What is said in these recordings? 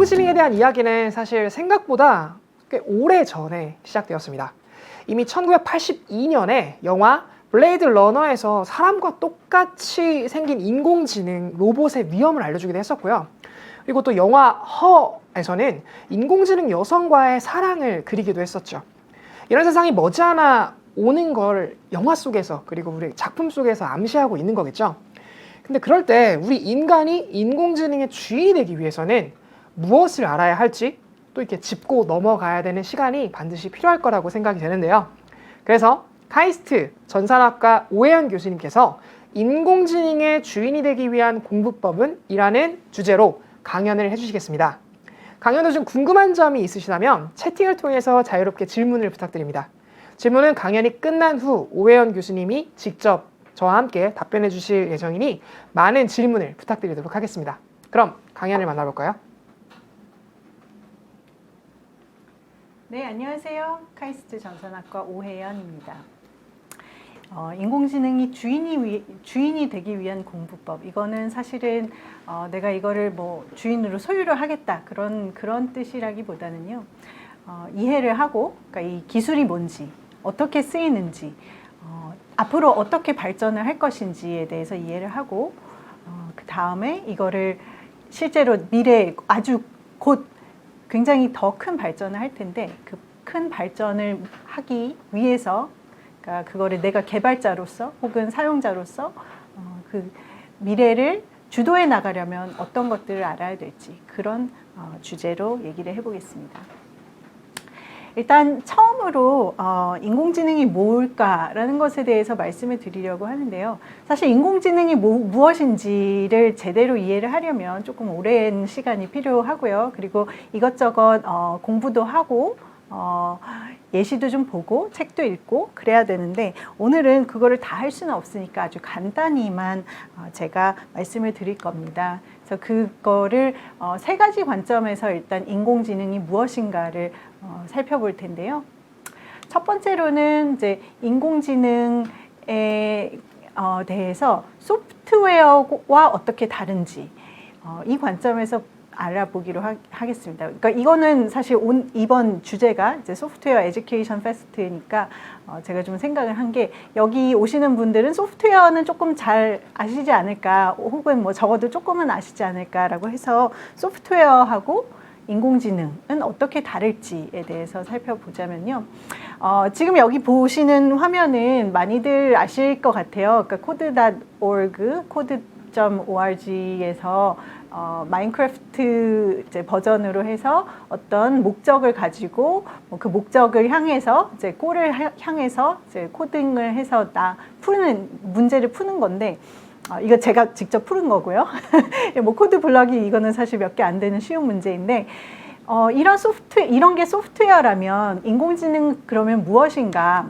인공지능에 대한 이야기는 사실 생각보다 꽤 오래전에 시작되었습니다. 이미 1982년에 영화 블레이드 러너에서 사람과 똑같이 생긴 인공지능 로봇의 위험을 알려주기도 했었고요. 그리고 또 영화 허에서는 인공지능 여성과의 사랑을 그리기도 했었죠. 이런 세상이 머지않아 오는 걸 영화 속에서 그리고 우리 작품 속에서 암시하고 있는 거겠죠. 근데 그럴 때 우리 인간이 인공지능의 주인이 되기 위해서는 무엇을 알아야 할지 또 이렇게 짚고 넘어가야 되는 시간이 반드시 필요할 거라고 생각이 되는데요. 그래서 카이스트 전산학과 오해연 교수님께서 인공지능의 주인이 되기 위한 공부법은? 이라는 주제로 강연을 해주시겠습니다. 강연 중 궁금한 점이 있으시다면 채팅을 통해서 자유롭게 질문을 부탁드립니다. 질문은 강연이 끝난 후 오해연 교수님이 직접 저와 함께 답변해 주실 예정이니 많은 질문을 부탁드리도록 하겠습니다. 그럼 강연을 만나볼까요? 네, 안녕하세요. 카이스트 전산학과 오해연입니다. 인공지능이 주인이 되기 위한 공부법. 이거는 사실은 내가 이거를 뭐 주인으로 소유를 하겠다 그런 뜻이라기보다는요. 이해를 하고, 그러니까 이 기술이 뭔지, 어떻게 쓰이는지, 앞으로 어떻게 발전을 할 것인지에 대해서 이해를 하고, 그 다음에 이거를 실제로 미래에 아주 곧 굉장히 더 큰 발전을 할 텐데 그 큰 발전을 하기 위해서 그러니까 그거를 내가 개발자로서 혹은 사용자로서 그 미래를 주도해 나가려면 어떤 것들을 알아야 될지 그런 주제로 얘기를 해보겠습니다. 일단 처음으로 인공지능이 뭘까라는 것에 대해서 말씀을 드리려고 하는데요. 사실 인공지능이 무엇인지를 제대로 이해를 하려면 조금 오랜 시간이 필요하고요. 그리고 이것저것 공부도 하고 예시도 좀 보고 책도 읽고 그래야 되는데 오늘은 그거를 다 할 수는 없으니까 아주 간단히만 제가 말씀을 드릴 겁니다. 그래서 그거를 세 가지 관점에서 일단 인공지능이 무엇인가를 살펴볼 텐데요. 첫 번째로는 이제 인공지능에 대해서 소프트웨어와 어떻게 다른지 이 관점에서 알아보기로 하겠습니다. 그러니까 이거는 사실 이번 주제가 이제 소프트웨어 에듀케이션 페스트니까 제가 좀 생각을 한 게 여기 오시는 분들은 소프트웨어는 조금 잘 아시지 않을까 혹은 뭐 적어도 조금은 아시지 않을까라고 해서 소프트웨어하고 인공지능은 어떻게 다를지에 대해서 살펴보자면요. 지금 여기 보시는 화면은 많이들 아실 것 같아요. 그러니까 code.org, code.org에서 마인크래프트 이제 버전으로 해서 어떤 목적을 가지고 그 목적을 향해서 이제 골을 향해서 이제 코딩을 해서 문제를 푸는 건데 이거 제가 직접 푸는 거고요. 뭐 코드 블럭이 이거는 사실 몇 개 안 되는 쉬운 문제인데 이런 게 소프트웨어라면 인공지능 그러면 무엇인가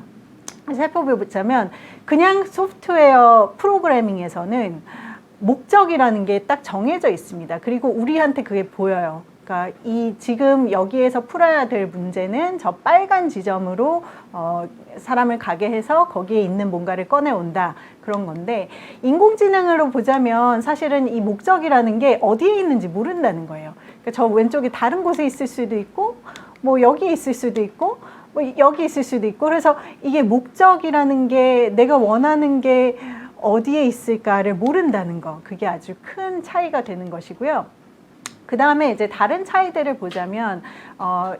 살펴보자면 그냥 소프트웨어 프로그래밍에서는 목적이라는 게 딱 정해져 있습니다. 그리고 우리한테 그게 보여요. 그러니까 지금 여기에서 풀어야 될 문제는 저 빨간 지점으로 사람을 가게 해서 거기에 있는 뭔가를 꺼내온다. 그런 건데 인공지능으로 보자면 사실은 이 목적이라는 게 어디에 있는지 모른다는 거예요. 그러니까 저 왼쪽에 다른 곳에 있을 수도 있고 뭐 여기 있을 수도 있고 뭐 여기 있을 수도 있고 그래서 이게 목적이라는 게 내가 원하는 게 어디에 있을까를 모른다는 거 그게 아주 큰 차이가 되는 것이고요. 그 다음에 이제 다른 차이들을 보자면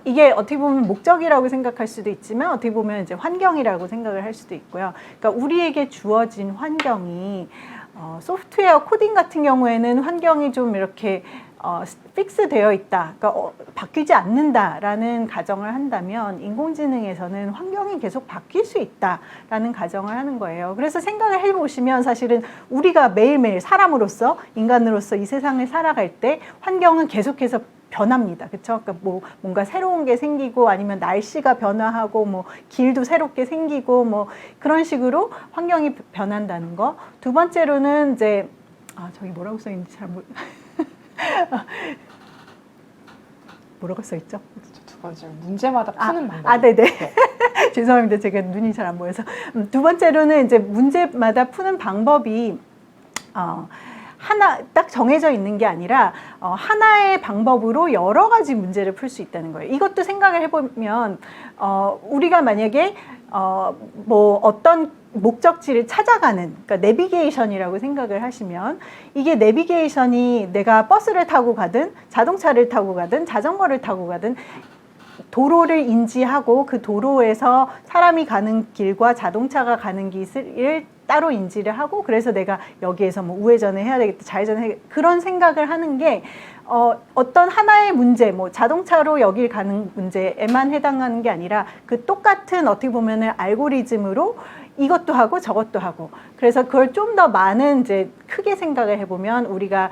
이게 어떻게 보면 목적이라고 생각할 수도 있지만 어떻게 보면 이제 환경이라고 생각을 할 수도 있고요. 그러니까 우리에게 주어진 환경이 소프트웨어 코딩 같은 경우에는 환경이 좀 이렇게 픽스 되어 있다, 그러니까 바뀌지 않는다라는 가정을 한다면 인공지능에서는 환경이 계속 바뀔 수 있다라는 가정을 하는 거예요. 그래서 생각을 해보시면 사실은 우리가 매일매일 사람으로서 인간으로서 이 세상을 살아갈 때 환경은 계속해서 변합니다. 그렇죠? 그러니까 뭐 뭔가 새로운 게 생기고 아니면 날씨가 변화하고 뭐 길도 새롭게 생기고 뭐 그런 식으로 환경이 변한다는 거. 두 번째로는 이제 저기 뭐라고 써 있는지 잘 뭐라고 써 있죠? 두 번째 문제마다 푸는 방법. 네네. 네. 죄송합니다. 제가 눈이 잘 안 보여서. 두 번째로는 이제 문제마다 푸는 방법이 하나 딱 정해져 있는 게 아니라 하나의 방법으로 여러 가지 문제를 풀 수 있다는 거예요. 이것도 생각을 해보면 우리가 만약에 뭐 어떤 목적지를 찾아가는, 그러니까 내비게이션이라고 생각을 하시면, 이게 내비게이션이 내가 버스를 타고 가든 자동차를 타고 가든 자전거를 타고 가든 도로를 인지하고 그 도로에서 사람이 가는 길과 자동차가 가는 길을 따로 인지를 하고, 그래서 내가 여기에서 뭐 우회전을 해야 되겠다, 좌회전을 해야 되겠다, 그런 생각을 하는 게 어떤 하나의 문제, 뭐 자동차로 여길 가는 문제에만 해당하는 게 아니라 그 똑같은 어떻게 보면은 알고리즘으로 이것도 하고 저것도 하고, 그래서 그걸 좀 더 많은 이제 크게 생각을 해보면 우리가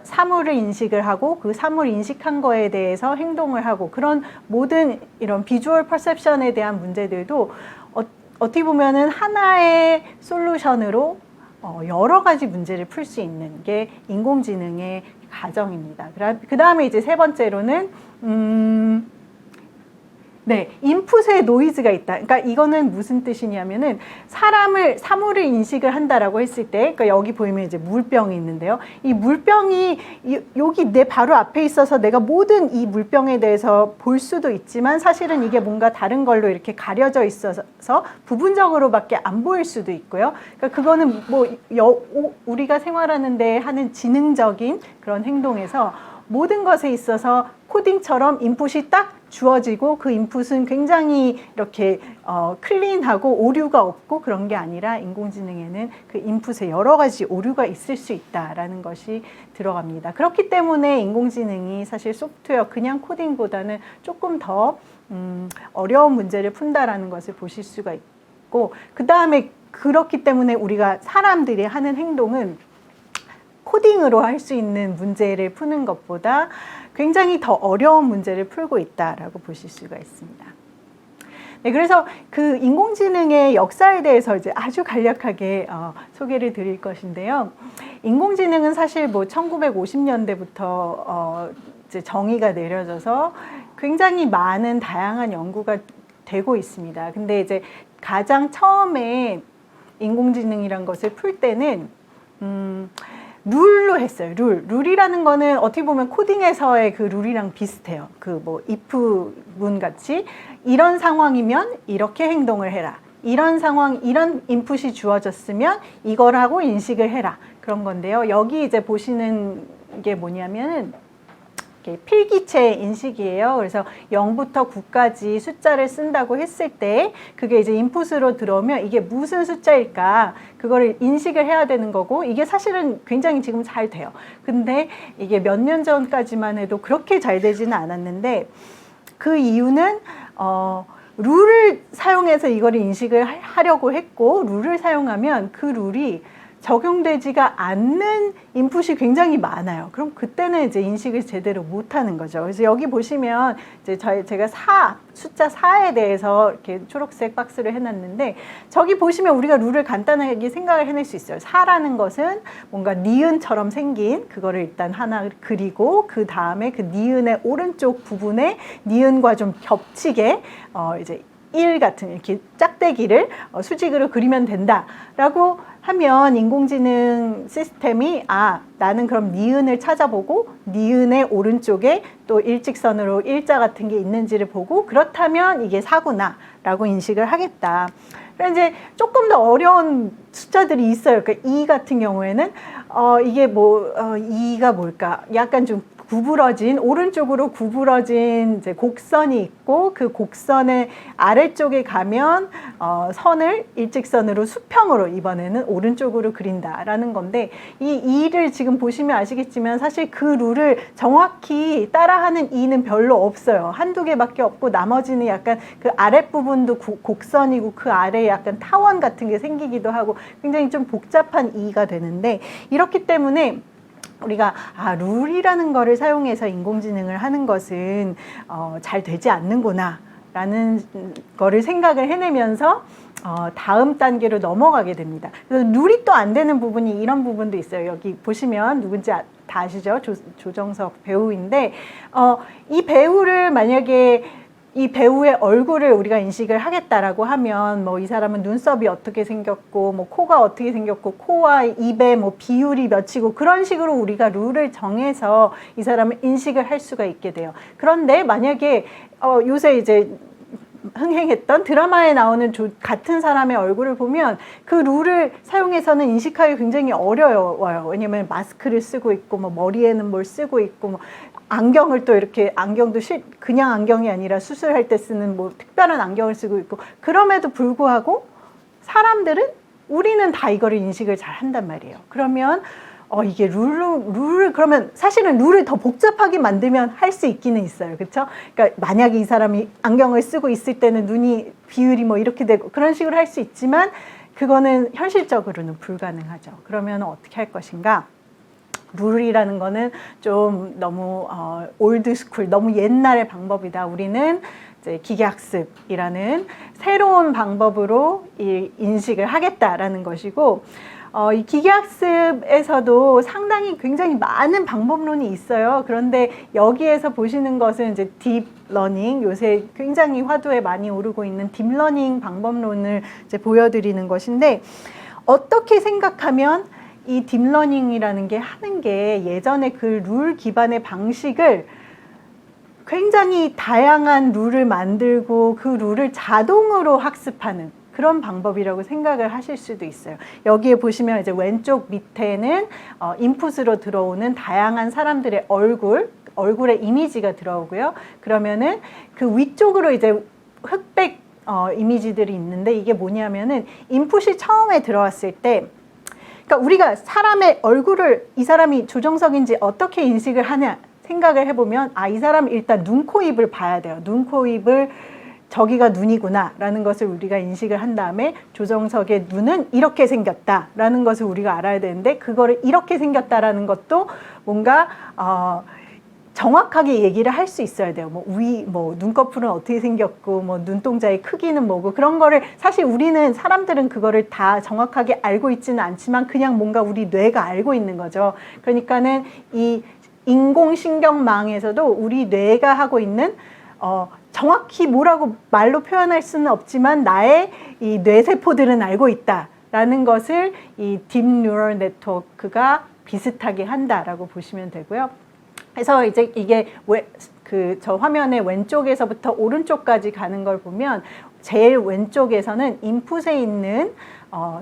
사물을 인식을 하고 그 사물 인식한 거에 대해서 행동을 하고, 그런 모든 이런 비주얼 퍼셉션에 대한 문제들도 어떻게 보면은 하나의 솔루션으로 여러 가지 문제를 풀 수 있는 게 인공지능의 가정입니다. 그 다음에 이제 세 번째로는 네, 인풋에 노이즈가 있다. 그러니까 이거는 무슨 뜻이냐면은 사물을 인식을 한다라고 했을 때, 그러니까 여기 보이면 이제 물병이 있는데요. 이 물병이 여기 내 바로 앞에 있어서 내가 모든 이 물병에 대해서 볼 수도 있지만, 사실은 이게 뭔가 다른 걸로 이렇게 가려져 있어서 부분적으로밖에 안 보일 수도 있고요. 그러니까 그거는 뭐 우리가 생활하는데 하는 지능적인 그런 행동에서 모든 것에 있어서 코딩처럼 인풋이 딱 주어지고, 그 인풋은 굉장히 이렇게 클린하고 오류가 없고 그런 게 아니라, 인공지능에는 그 인풋에 여러 가지 오류가 있을 수 있다라는 것이 들어갑니다. 그렇기 때문에 인공지능이 사실 소프트웨어 그냥 코딩보다는 조금 더 어려운 문제를 푼다라는 것을 보실 수가 있고, 그 다음에 그렇기 때문에 우리가 사람들이 하는 행동은 코딩으로 할 수 있는 문제를 푸는 것보다 굉장히 더 어려운 문제를 풀고 있다라고 보실 수가 있습니다. 네, 그래서 그 인공지능의 역사에 대해서 이제 아주 간략하게 소개를 드릴 것인데요. 인공지능은 사실 뭐 1950년대부터 이제 정의가 내려져서 굉장히 많은 다양한 연구가 되고 있습니다. 근데 이제 가장 처음에 인공지능이란 것을 풀 때는 룰로 했어요. 룰이라는 거는 어떻게 보면 코딩에서의 그 룰이랑 비슷해요. 그 뭐 if 문 같이, 이런 상황이면 이렇게 행동을 해라, 이런 상황, 이런 인풋이 주어졌으면 이거라고 인식을 해라, 그런 건데요. 여기 이제 보시는 게 뭐냐면은 필기체 인식이에요. 그래서 0부터 9까지 숫자를 쓴다고 했을 때 그게 이제 인풋으로 들어오면 이게 무슨 숫자일까, 그거를 인식을 해야 되는 거고, 이게 사실은 굉장히 지금 잘 돼요. 근데 이게 몇 년 전까지만 해도 그렇게 잘 되지는 않았는데, 그 이유는 룰을 사용해서 이걸 인식을 하려고 했고, 룰을 사용하면 그 룰이 적용되지가 않는 인풋이 굉장히 많아요. 그럼 그때는 이제 인식을 제대로 못하는 거죠. 그래서 여기 보시면 이제 제가 숫자 4에 대해서 이렇게 초록색 박스를 해놨는데, 저기 보시면 우리가 룰을 간단하게 생각을 해낼 수 있어요. 4라는 것은 뭔가 니은처럼 생긴 그거를 일단 하나 그리고, 그 다음에 그 니은의 오른쪽 부분에 니은과 좀 겹치게 이제 1 같은 이렇게 짝대기를 수직으로 그리면 된다라고 하면, 인공지능 시스템이 나는 그럼 니은을 찾아보고 니은의 오른쪽에 또 일직선으로 일자 같은 게 있는지를 보고, 그렇다면 이게 4구나 라고 인식을 하겠다. 그래서 이제 조금 더 어려운 숫자들이 있어요. 그러니까 2 같은 경우에는 이게 뭐 2가 뭘까, 약간 좀 구부러진, 오른쪽으로 구부러진 이제 곡선이 있고, 그 곡선의 아래쪽에 가면 선을 일직선으로 수평으로 이번에는 오른쪽으로 그린다라는 건데, 이 2를 지금 보시면 아시겠지만 사실 그 룰을 정확히 따라하는 2는 별로 없어요. 한두 개밖에 없고, 나머지는 약간 그 아랫부분도 곡선이고 그 아래에 약간 타원 같은 게 생기기도 하고 굉장히 좀 복잡한 2가 되는데, 이렇기 때문에 우리가 룰이라는 거를 사용해서 인공지능을 하는 것은 잘 되지 않는구나 라는 거를 생각을 해내면서 다음 단계로 넘어가게 됩니다. 그래서 룰이 또 안 되는 부분이 이런 부분도 있어요. 여기 보시면 누군지 다 아시죠? 조정석 배우인데 이 배우를 만약에 이 배우의 얼굴을 우리가 인식을 하겠다라고 하면 뭐 이 사람은 눈썹이 어떻게 생겼고 뭐 코가 어떻게 생겼고 코와 입의 뭐 비율이 몇이고 그런 식으로 우리가 룰을 정해서 이 사람을 인식을 할 수가 있게 돼요. 그런데 만약에 요새 이제 흥행했던 드라마에 나오는 같은 사람의 얼굴을 보면 그 룰을 사용해서는 인식하기 굉장히 어려워요. 왜냐면 마스크를 쓰고 있고 뭐 머리에는 뭘 쓰고 있고 뭐 안경을 또 이렇게 안경도 그냥 안경이 아니라 수술할 때 쓰는 뭐 특별한 안경을 쓰고 있고 그럼에도 불구하고 사람들은 우리는 다 이거를 인식을 잘 한단 말이에요. 그러면 이게 룰을 그러면 사실은 룰을 더 복잡하게 만들면 할 수 있기는 있어요. 그렇죠? 그러니까 만약에 이 사람이 안경을 쓰고 있을 때는 눈이 비율이 뭐 이렇게 되고 그런 식으로 할 수 있지만 그거는 현실적으로는 불가능하죠. 그러면 어떻게 할 것인가? 룰이라는 거는 좀 너무 올드 스쿨, 너무 옛날의 방법이다. 우리는 이제 기계학습이라는 새로운 방법으로 이 인식을 하겠다라는 것이고 이 기계학습에서도 상당히 굉장히 많은 방법론이 있어요. 그런데 여기에서 보시는 것은 이제 딥러닝, 요새 굉장히 화두에 많이 오르고 있는 딥러닝 방법론을 이제 보여드리는 것인데 어떻게 생각하면 이 딥러닝이라는 게 하는 게 예전에 그 룰 기반의 방식을 굉장히 다양한 룰을 만들고 그 룰을 자동으로 학습하는 그런 방법이라고 생각을 하실 수도 있어요. 여기에 보시면 이제 왼쪽 밑에는 인풋으로 들어오는 다양한 사람들의 얼굴의 이미지가 들어오고요. 그러면은 그 위쪽으로 이제 흑백 이미지들이 있는데 이게 뭐냐면은 인풋이 처음에 들어왔을 때 그러니까 우리가 사람의 얼굴을 이 사람이 조정석인지 어떻게 인식을 하냐 생각을 해보면 이 사람 일단 눈, 코, 입을 봐야 돼요. 눈, 코, 입을 저기가 눈이구나 라는 것을 우리가 인식을 한 다음에 조정석의 눈은 이렇게 생겼다 라는 것을 우리가 알아야 되는데 그거를 이렇게 생겼다라는 것도 뭔가 정확하게 얘기를 할 수 있어야 돼요. 뭐 눈꺼풀은 어떻게 생겼고, 뭐 눈동자의 크기는 뭐고, 그런 거를 사실 우리는 사람들은 그거를 다 정확하게 알고 있지는 않지만 그냥 뭔가 우리 뇌가 알고 있는 거죠. 그러니까는 이 인공신경망에서도 우리 뇌가 하고 있는, 정확히 뭐라고 말로 표현할 수는 없지만 나의 이 뇌세포들은 알고 있다라는 것을 이 딥 뉴럴 네트워크가 비슷하게 한다라고 보시면 되고요. 그래서 이제 이게 저 화면의 왼쪽에서부터 오른쪽까지 가는 걸 보면 제일 왼쪽에서는 인풋에 있는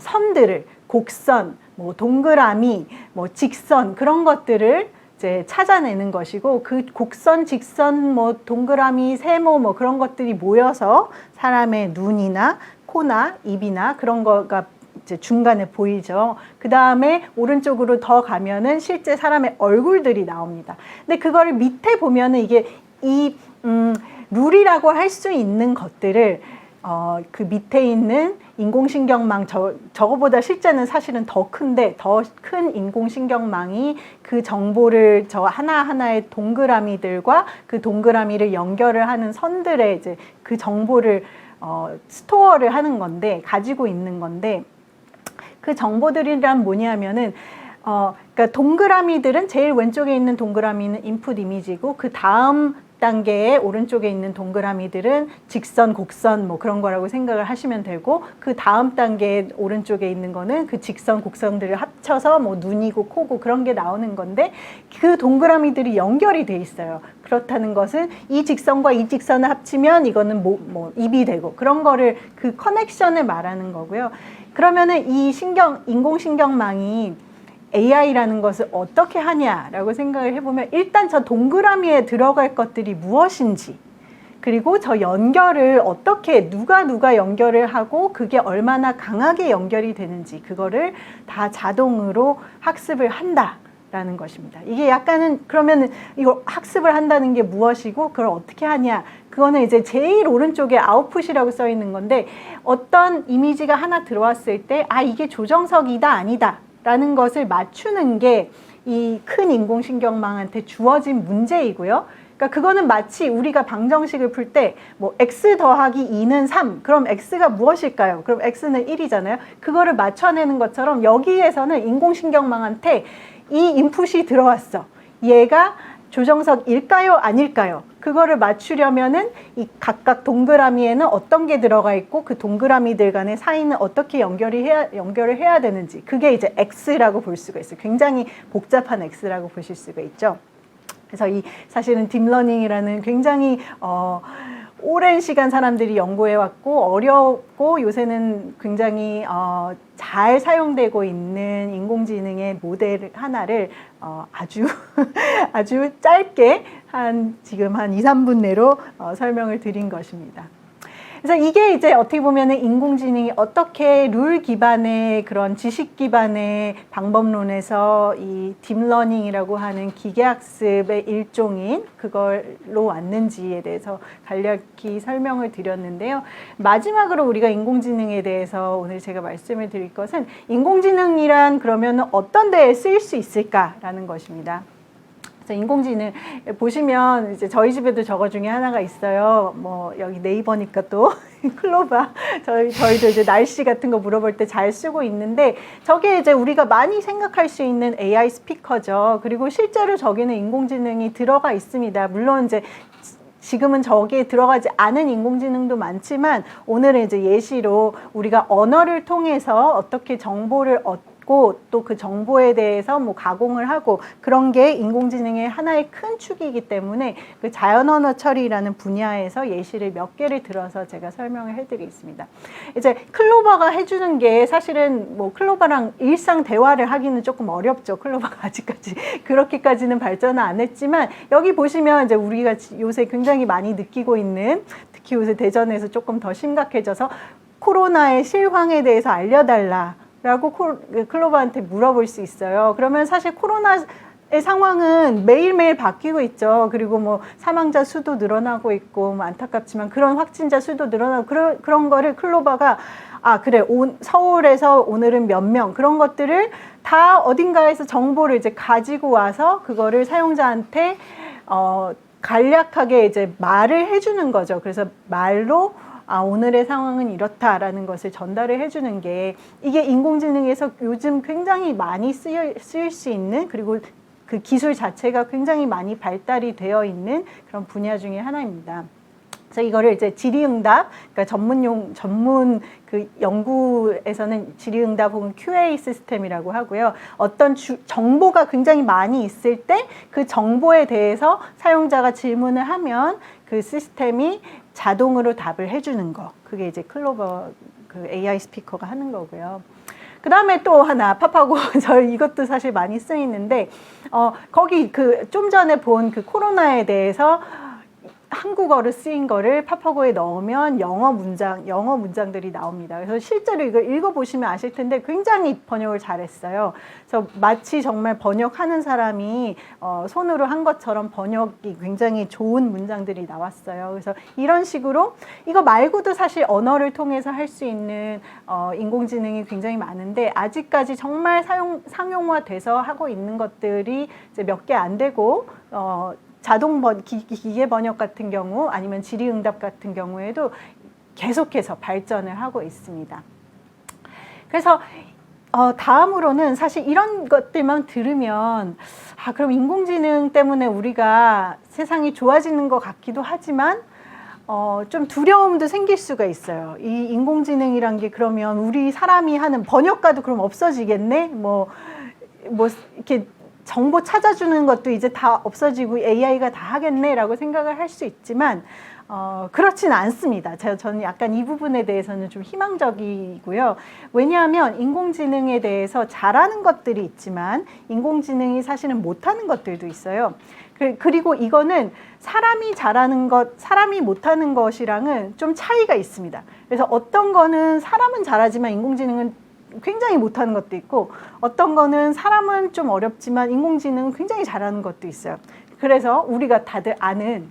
선들을 곡선, 뭐 동그라미, 뭐 직선 그런 것들을 이제 찾아내는 것이고 그 곡선, 직선, 뭐 동그라미, 세모 뭐 그런 것들이 모여서 사람의 눈이나 코나 입이나 그런 거가 이제 중간에 보이죠. 그 다음에 오른쪽으로 더 가면은 실제 사람의 얼굴들이 나옵니다. 근데 그거를 밑에 보면은 이게 룰이라고 할 수 있는 것들을 그 밑에 있는 인공신경망 저거보다 실제는 사실은 더 큰데 더 큰 인공신경망이 그 정보를 저 하나하나의 동그라미들과 그 동그라미를 연결을 하는 선들의 이제 그 정보를 스토어를 하는 건데 가지고 있는 건데 그 정보들이란 뭐냐면은 그러니까 동그라미들은 제일 왼쪽에 있는 동그라미는 인풋 이미지고 그 다음 단계에 오른쪽에 있는 동그라미들은 직선, 곡선 뭐 그런 거라고 생각을 하시면 되고 그 다음 단계에 오른쪽에 있는 거는 그 직선, 곡선들을 합쳐서 뭐 눈이고 코고 그런 게 나오는 건데 그 동그라미들이 연결이 돼 있어요. 그렇다는 것은 이 직선과 이 직선을 합치면 이거는 뭐 입이 되고 그런 거를 그 커넥션을 말하는 거고요. 그러면은 이 인공신경망이 AI라는 것을 어떻게 하냐라고 생각을 해보면 일단 저 동그라미에 들어갈 것들이 무엇인지 그리고 저 연결을 어떻게 누가 연결을 하고 그게 얼마나 강하게 연결이 되는지 그거를 다 자동으로 학습을 한다라는 것입니다. 이게 약간은 그러면 이거 학습을 한다는 게 무엇이고 그걸 어떻게 하냐 그거는 이제 제일 오른쪽에 아웃풋이라고 써 있는 건데 어떤 이미지가 하나 들어왔을 때 이게 조정석이다 아니다 라는 것을 맞추는 게 이 큰 인공신경망한테 주어진 문제이고요. 그러니까 그거는 마치 우리가 방정식을 풀 때 뭐 x 더하기 2는 3 그럼 x가 무엇일까요? 그럼 x는 1이잖아요. 그거를 맞춰내는 것처럼 여기에서는 인공신경망한테 이 인풋이 들어왔어. 얘가 조정석일까요? 아닐까요? 그거를 맞추려면은 이 각각 동그라미에는 어떤 게 들어가 있고 그 동그라미들 간의 사이는 어떻게 연결을 해야 되는지, 그게 이제 X라고 볼 수가 있어요. 굉장히 복잡한 X라고 보실 수가 있죠. 그래서 이 사실은 딥러닝이라는 굉장히 오랜 시간 사람들이 연구해 왔고 어렵고 요새는 굉장히 잘 사용되고 있는 인공지능의 모델 하나를 아주 아주 짧게 지금 한 2, 3분 내로 설명을 드린 것입니다. 그래서 이게 이제 어떻게 보면은 인공지능이 어떻게 룰 기반의 그런 지식 기반의 방법론에서 이 딥러닝이라고 하는 기계학습의 일종인 그걸로 왔는지에 대해서 간략히 설명을 드렸는데요. 마지막으로 우리가 인공지능에 대해서 오늘 제가 말씀을 드릴 것은 인공지능이란 그러면 어떤 데에 쓰일 수 있을까라는 것입니다. 그래서 인공지능 보시면 이제 저희 집에도 저거 중에 하나가 있어요. 뭐 여기 네이버니까 또 클로바 저희도 이제 날씨 같은 거 물어볼 때 잘 쓰고 있는데 저게 이제 우리가 많이 생각할 수 있는 AI 스피커죠. 그리고 실제로 저기는 인공지능이 들어가 있습니다. 물론 이제 지금은 저기에 들어가지 않은 인공지능도 많지만 오늘은 이제 예시로 우리가 언어를 통해서 어떻게 정보를 얻고 또 그 정보에 대해서 뭐 가공을 하고 그런 게 인공지능의 하나의 큰 축이기 때문에 그 자연언어 처리라는 분야에서 예시를 몇 개를 들어서 제가 설명을 해드리겠습니다. 이제 클로버가 해주는 게 사실은 뭐 클로버랑 일상 대화를 하기는 조금 어렵죠. 클로버가 아직까지 그렇게까지는 발전을 안 했지만 여기 보시면 이제 우리가 요새 굉장히 많이 느끼고 있는 특히 요새 대전에서 조금 더 심각해져서 코로나의 실황에 대해서 알려달라. 라고 클로버한테 물어볼 수 있어요. 그러면 사실 코로나의 상황은 매일매일 바뀌고 있죠. 그리고 뭐 사망자 수도 늘어나고 있고 뭐 안타깝지만 그런 확진자 수도 늘어나고 그런 거를 클로버가 그래 서울에서 오늘은 몇 명 그런 것들을 다 어딘가에서 정보를 이제 가지고 와서 그거를 사용자한테 간략하게 이제 말을 해주는 거죠. 그래서 말로 오늘의 상황은 이렇다라는 것을 전달을 해주는 게 이게 인공지능에서 요즘 굉장히 많이 쓰일 수 있는 그리고 그 기술 자체가 굉장히 많이 발달이 되어 있는 그런 분야 중에 하나입니다. 그래서 이거를 이제 질의응답, 그러니까 전문 그 연구에서는 질의응답 혹은 QA 시스템이라고 하고요. 어떤 정보가 굉장히 많이 있을 때 그 정보에 대해서 사용자가 질문을 하면 그 시스템이 자동으로 답을 해주는 거. 그게 이제 클로버 그 AI 스피커가 하는 거고요. 그 다음에 또 하나, 팝하고, 이것도 사실 많이 쓰이는데, 거기 좀 전에 본 그 코로나에 대해서 한국어로 쓰인 거를 팝하고에 넣으면 영어 문장들이 나옵니다. 그래서 실제로 이거 읽어보시면 아실 텐데 굉장히 번역을 잘했어요. 그래서 마치 정말 번역하는 사람이 손으로 한 것처럼 번역이 굉장히 좋은 문장들이 나왔어요. 그래서 이런 식으로 이거 말고도 사실 언어를 통해서 할 수 있는 인공지능이 굉장히 많은데 아직까지 정말 상용화돼서 하고 있는 것들이 이제 몇 개 안 되고 기계 번역 같은 경우 아니면 질의응답 같은 경우에도 계속해서 발전을 하고 있습니다. 그래서 다음으로는 사실 이런 것들만 들으면 그럼 인공지능 때문에 우리가 세상이 좋아지는 것 같기도 하지만 좀 두려움도 생길 수가 있어요. 이 인공지능이란 게 그러면 우리 사람이 하는 번역가도 그럼 없어지겠네? 뭐 이렇게 정보 찾아주는 것도 이제 다 없어지고 AI가 다 하겠네라고 생각을 할 수 있지만 그렇지는 않습니다. 저는 약간 이 부분에 대해서는 좀 희망적이고요. 왜냐하면 인공지능에 대해서 잘하는 것들이 있지만 인공지능이 사실은 못하는 것들도 있어요. 그리고 이거는 사람이 잘하는 것, 사람이 못하는 것이랑은 좀 차이가 있습니다. 그래서 어떤 거는 사람은 잘하지만 인공지능은 굉장히 못하는 것도 있고 어떤 거는 사람은 좀 어렵지만 인공지능은 굉장히 잘하는 것도 있어요. 그래서 우리가 다들 아는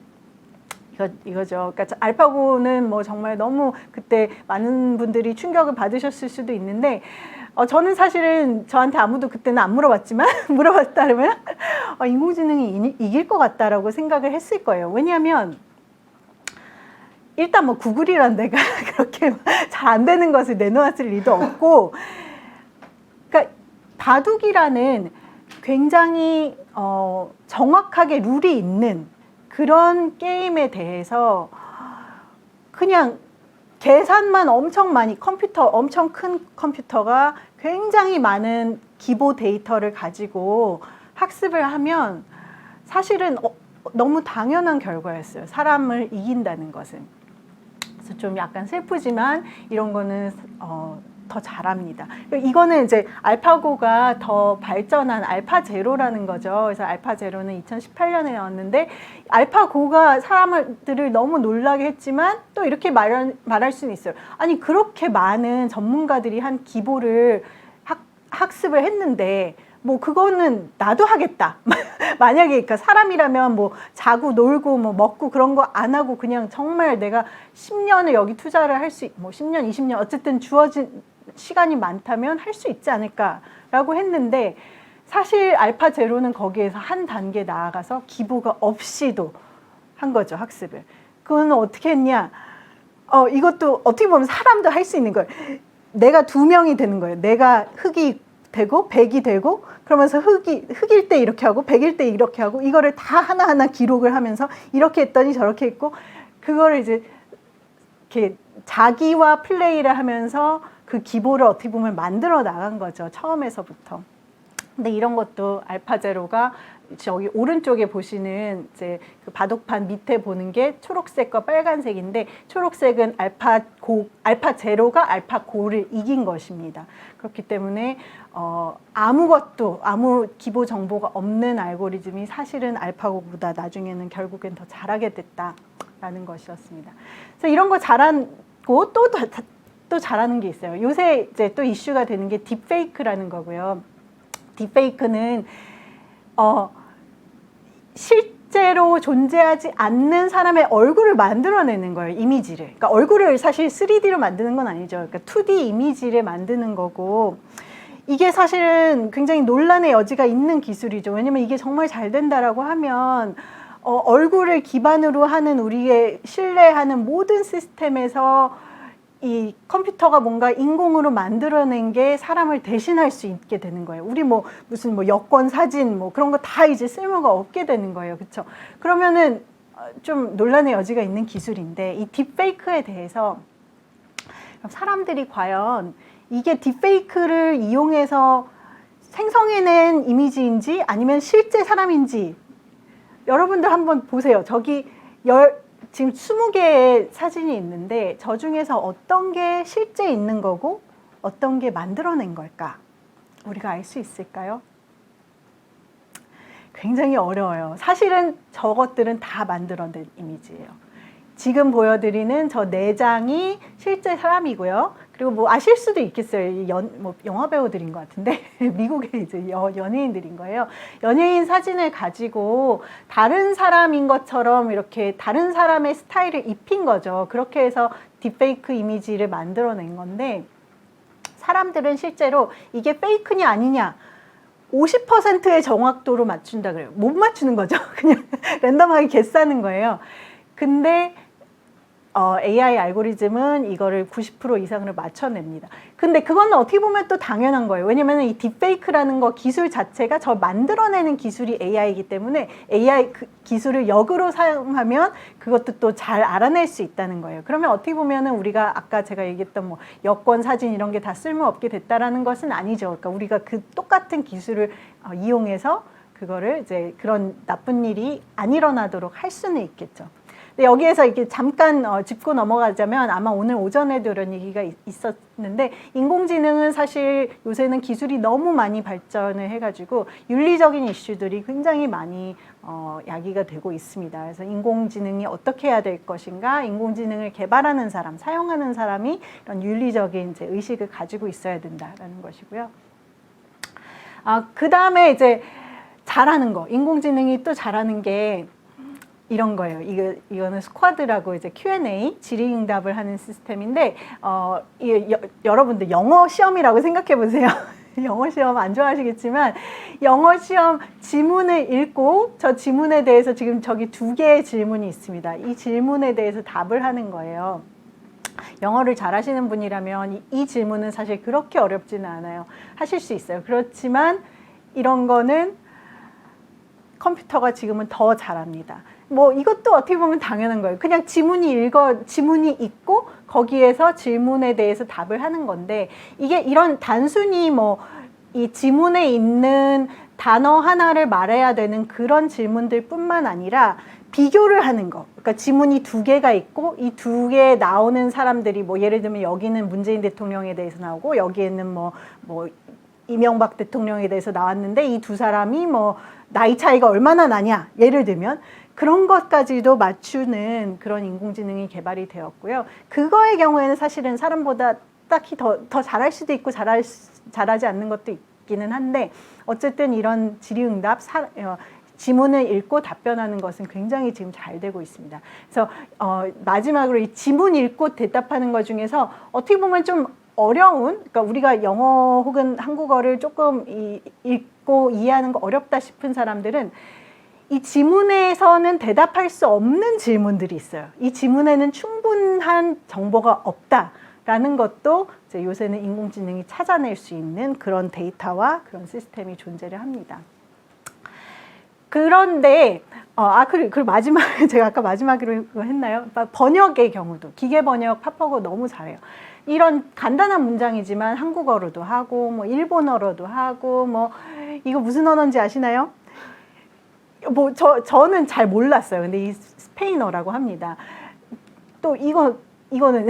이거죠. 그러니까 알파고는 뭐 정말 너무 그때 많은 분들이 충격을 받으셨을 수도 있는데 저는 사실은 저한테 아무도 그때는 안 물어봤지만 물어봤다 그러면 인공지능이 이길 것 같다라고 생각을 했을 거예요. 왜냐하면 일단 뭐 구글이란 데가 그렇게 잘 안 되는 것을 내놓았을 리도 없고, 그러니까 바둑이라는 굉장히 정확하게 룰이 있는 그런 게임에 대해서 그냥 계산만 엄청 많이 엄청 큰 컴퓨터가 굉장히 많은 기보 데이터를 가지고 학습을 하면 사실은 너무 당연한 결과였어요. 사람을 이긴다는 것은. 그래서 좀 약간 슬프지만 이런 거는 더 잘합니다. 이거는 이제 알파고가 더 발전한 알파제로라는 거죠. 그래서 알파제로는 2018년에 나왔는데 알파고가 사람들을 너무 놀라게 했지만 또 이렇게 말할 수는 있어요. 아니 그렇게 많은 전문가들이 한 기보를 학습을 했는데 뭐 그거는 나도 하겠다. 만약에 그러니까 사람이라면 뭐 자고 놀고 뭐 먹고 그런 거 안 하고 그냥 정말 내가 10년을 여기 투자를 할 수, 뭐 10년, 20년 어쨌든 주어진 시간이 많다면 할 수 있지 않을까라고 했는데 사실 알파제로는 거기에서 한 단계 나아가서 기보가 없이도 한 거죠, 학습을. 그건 어떻게 했냐? 이것도 어떻게 보면 사람도 할 수 있는 거예요. 내가 2명이 되는 거예요. 내가 흑이 되고 100이 되고 그러면서 흑일 때 이렇게 하고 100일 때 이렇게 하고 이거를 다 하나하나 기록을 하면서 이렇게 했더니 저렇게 했고 그거를 이제 이렇게 자기와 플레이를 하면서 그 기보를 어떻게 보면 만들어 나간 거죠. 처음에서부터. 근데 이런 것도 알파제로가 저기 오른쪽에 보시는 이제 그 바둑판 밑에 보는 게 초록색과 빨간색인데 초록색은 알파제로가 알파고를 이긴 것입니다. 그렇기 때문에 아무 기보 정보가 없는 알고리즘이 사실은 알파고보다 나중에는 결국엔 더 잘하게 됐다라는 것이었습니다. 그래서 이런 거 잘하고 또 잘하는 게 있어요. 요새 이제 또 이슈가 되는 게 딥페이크라는 거고요. 딥페이크는 실제로 존재하지 않는 사람의 얼굴을 만들어내는 거예요. 이미지를. 그러니까 얼굴을 사실 3D로 만드는 건 아니죠. 그러니까 2D 이미지를 만드는 거고 이게 사실은 굉장히 논란의 여지가 있는 기술이죠. 왜냐면 이게 정말 잘 된다라고 하면 얼굴을 기반으로 하는 우리의 신뢰하는 모든 시스템에서 이 컴퓨터가 뭔가 인공으로 만들어낸 게 사람을 대신할 수 있게 되는 거예요. 우리 뭐 무슨 뭐 여권 사진 뭐 그런 거 다 이제 쓸모가 없게 되는 거예요. 그렇죠? 그러면은 좀 논란의 여지가 있는 기술인데 이 딥페이크에 대해서 사람들이 과연 이게 딥페이크를 이용해서 생성해낸 이미지인지 아니면 실제 사람인지 여러분들 한번 보세요. 저기 지금 20개의 사진이 있는데 저 중에서 어떤 게 실제 있는 거고 어떤 게 만들어낸 걸까? 우리가 알 수 있을까요? 굉장히 어려워요. 사실은 저것들은 다 만들어낸 이미지예요. 지금 보여드리는 저 4장이 실제 사람이고요. 그리고 뭐 아실 수도 있겠어요. 뭐 영화 배우들인 것 같은데 미국의 이제 연예인들인 거예요. 연예인 사진을 가지고 다른 사람인 것처럼 이렇게 다른 사람의 스타일을 입힌 거죠. 그렇게 해서 딥페이크 이미지를 만들어낸 건데 사람들은 실제로 이게 페이크냐 아니냐 50%의 정확도로 맞춘다 그래요. 못 맞추는 거죠. 그냥 랜덤하게 개싸는 거예요. 근데 AI 알고리즘은 이거를 90% 이상으로 맞춰냅니다. 근데 그건 어떻게 보면 또 당연한 거예요. 왜냐면 이 딥페이크라는 거 기술 자체가 저 만들어내는 기술이 AI이기 때문에 AI 기술을 역으로 사용하면 그것도 또 잘 알아낼 수 있다는 거예요. 그러면 어떻게 보면은 우리가 아까 제가 얘기했던 뭐 여권, 사진 이런 게 다 쓸모없게 됐다라는 것은 아니죠. 그러니까 우리가 그 똑같은 기술을 이용해서 그거를 이제 그런 나쁜 일이 안 일어나도록 할 수는 있겠죠. 근데 여기에서 이렇게 잠깐 짚고 넘어가자면 아마 오늘 오전에도 이런 얘기가 있었는데 인공지능은 사실 요새는 기술이 너무 많이 발전을 해가지고 윤리적인 이슈들이 굉장히 많이 야기가 되고 있습니다. 그래서 인공지능이 어떻게 해야 될 것인가, 인공지능을 개발하는 사람, 사용하는 사람이 이런 윤리적인 이제 의식을 가지고 있어야 된다라는 것이고요. 그 다음에 이제 잘하는 거, 인공지능이 또 잘하는 게 이런 거예요. 이거는 스쿼드라고 이제 Q&A 질의응답을 하는 시스템인데 여러분들 영어 시험이라고 생각해 보세요. 영어 시험 안 좋아하시겠지만 영어 시험 지문을 읽고 저 지문에 대해서 지금 저기 2개의 질문이 있습니다. 이 질문에 대해서 답을 하는 거예요. 영어를 잘하시는 분이라면 이 질문은 사실 그렇게 어렵지는 않아요. 하실 수 있어요. 그렇지만 이런 거는 컴퓨터가 지금은 더 잘합니다. 뭐 이것도 어떻게 보면 당연한 거예요. 그냥 지문이 있고 거기에서 질문에 대해서 답을 하는 건데, 이게 이런 단순히 뭐 이 지문에 있는 단어 하나를 말해야 되는 그런 질문들 뿐만 아니라 비교를 하는 거. 그러니까 지문이 2개가 있고 이 2개에 나오는 사람들이 뭐 예를 들면 여기는 문재인 대통령에 대해서 나오고 여기에는 뭐 이명박 대통령에 대해서 나왔는데 이 두 사람이 뭐 나이 차이가 얼마나 나냐, 예를 들면 그런 것까지도 맞추는 그런 인공지능이 개발이 되었고요. 그거의 경우에는 사실은 사람보다 딱히 더 잘할 수도 있고 잘하지 않는 것도 있기는 한데, 어쨌든 이런 질의응답 지문을 읽고 답변하는 것은 굉장히 지금 잘 되고 있습니다. 그래서 마지막으로 이 지문 읽고 대답하는 것 중에서 어떻게 보면 좀 어려운, 그러니까 우리가 영어 혹은 한국어를 조금 읽고 이해하는 거 어렵다 싶은 사람들은 이 지문에서는 대답할 수 없는 질문들이 있어요. 이 지문에는 충분한 정보가 없다라는 것도 이제 요새는 인공지능이 찾아낼 수 있는 그런 데이터와 그런 시스템이 존재를 합니다. 그런데 그리고 마지막 제가 아까 마지막으로 했나요? 번역의 경우도 기계 번역 팝하고 너무 잘해요. 이런 간단한 문장이지만 한국어로도 하고 뭐 일본어로도 하고 뭐 이거 무슨 언어인지 아시나요? 뭐 저는 잘 몰랐어요. 근데 이 스페인어라고 합니다. 또 이거는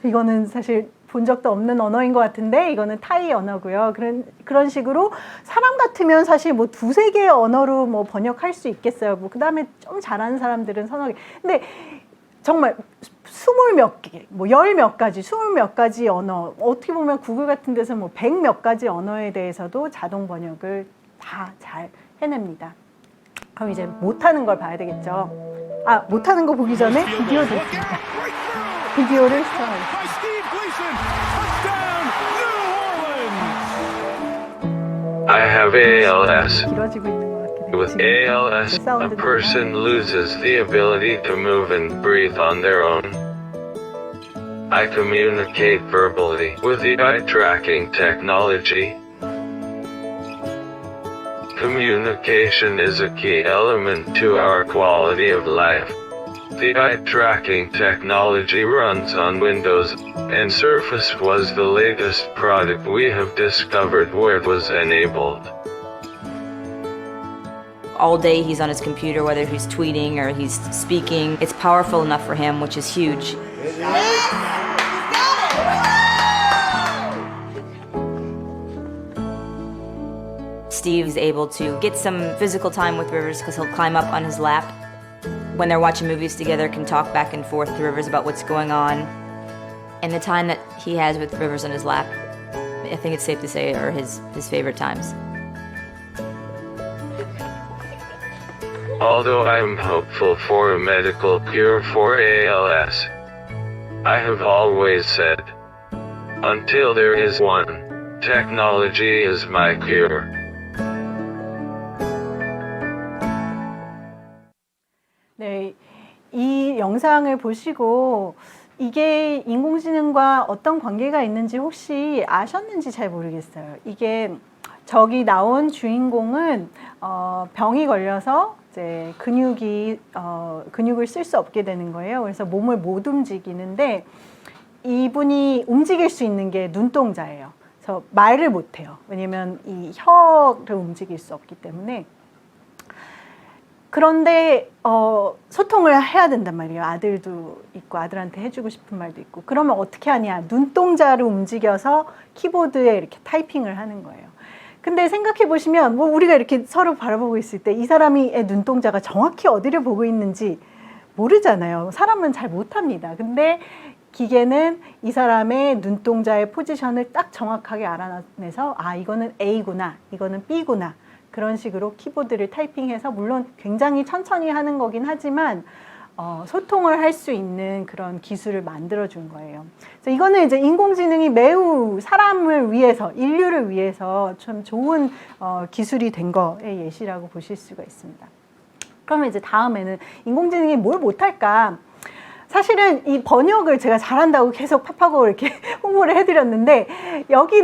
이거는 사실 본 적도 없는 언어인 것 같은데 이거는 타이 언어고요. 그런 식으로 사람 같으면 사실 뭐 2-3개의 언어로 뭐 번역할 수 있겠어요. 뭐 그다음에 좀 잘하는 사람들은 서너 개. 근데 정말 20몇 개, 뭐 10몇 가지, 20몇 가지 언어, 어떻게 보면 구글 같은 데서 뭐 100몇 가지 언어에 대해서도 자동 번역을 다 잘 해냅니다. 그럼 이제 못하는 걸 봐야 되겠죠. 못하는 거 보기 전에 비디오도 있습니다. 비디오를 시청하겠습니다. I have ALS. 길어지고 있는 것 같긴 해요. With ALS, a person loses the ability to move and breathe on their own. I communicate verbally with the eye tracking technology. Communication is a key element to our quality of life. The eye tracking technology runs on Windows, and Surface was the latest product we have discovered where it was enabled. All day he's on his computer, whether he's tweeting or he's speaking. It's powerful enough for him, which is huge. Steve's able to get some physical time with Rivers because he'll climb up on his lap. When they're watching movies together, can talk back and forth to Rivers about what's going on. And the time that he has with Rivers on his lap, I think it's safe to say, are his favorite times. Although I am hopeful for a medical cure for ALS, I have always said, until there is one, technology is my cure. 네, 이 영상을 보시고 이게 인공지능과 어떤 관계가 있는지 혹시 아셨는지 잘 모르겠어요. 이게 저기 나온 주인공은 병이 걸려서 이제 근육을 쓸 수 없게 되는 거예요. 그래서 몸을 못 움직이는데 이분이 움직일 수 있는 게 눈동자예요. 그래서 말을 못 해요. 왜냐면 이 혀를 움직일 수 없기 때문에. 그런데 소통을 해야 된단 말이에요. 아들도 있고 아들한테 해주고 싶은 말도 있고. 그러면 어떻게 하냐? 눈동자를 움직여서 키보드에 이렇게 타이핑을 하는 거예요. 근데 생각해 보시면 뭐 우리가 이렇게 서로 바라보고 있을 때 이 사람의 눈동자가 정확히 어디를 보고 있는지 모르잖아요. 사람은 잘 못합니다. 근데 기계는 이 사람의 눈동자의 포지션을 딱 정확하게 알아내서 이거는 A구나, 이거는 B구나. 그런 식으로 키보드를 타이핑해서 물론 굉장히 천천히 하는 거긴 하지만 소통을 할 수 있는 그런 기술을 만들어준 거예요. 그래서 이거는 이제 인공지능이 매우 사람을 위해서, 인류를 위해서 참 좋은 기술이 된 거의 예시라고 보실 수가 있습니다. 그러면 이제 다음에는 인공지능이 뭘 못할까? 사실은 이 번역을 제가 잘한다고 계속 팝하고 이렇게 홍보를 해드렸는데 여기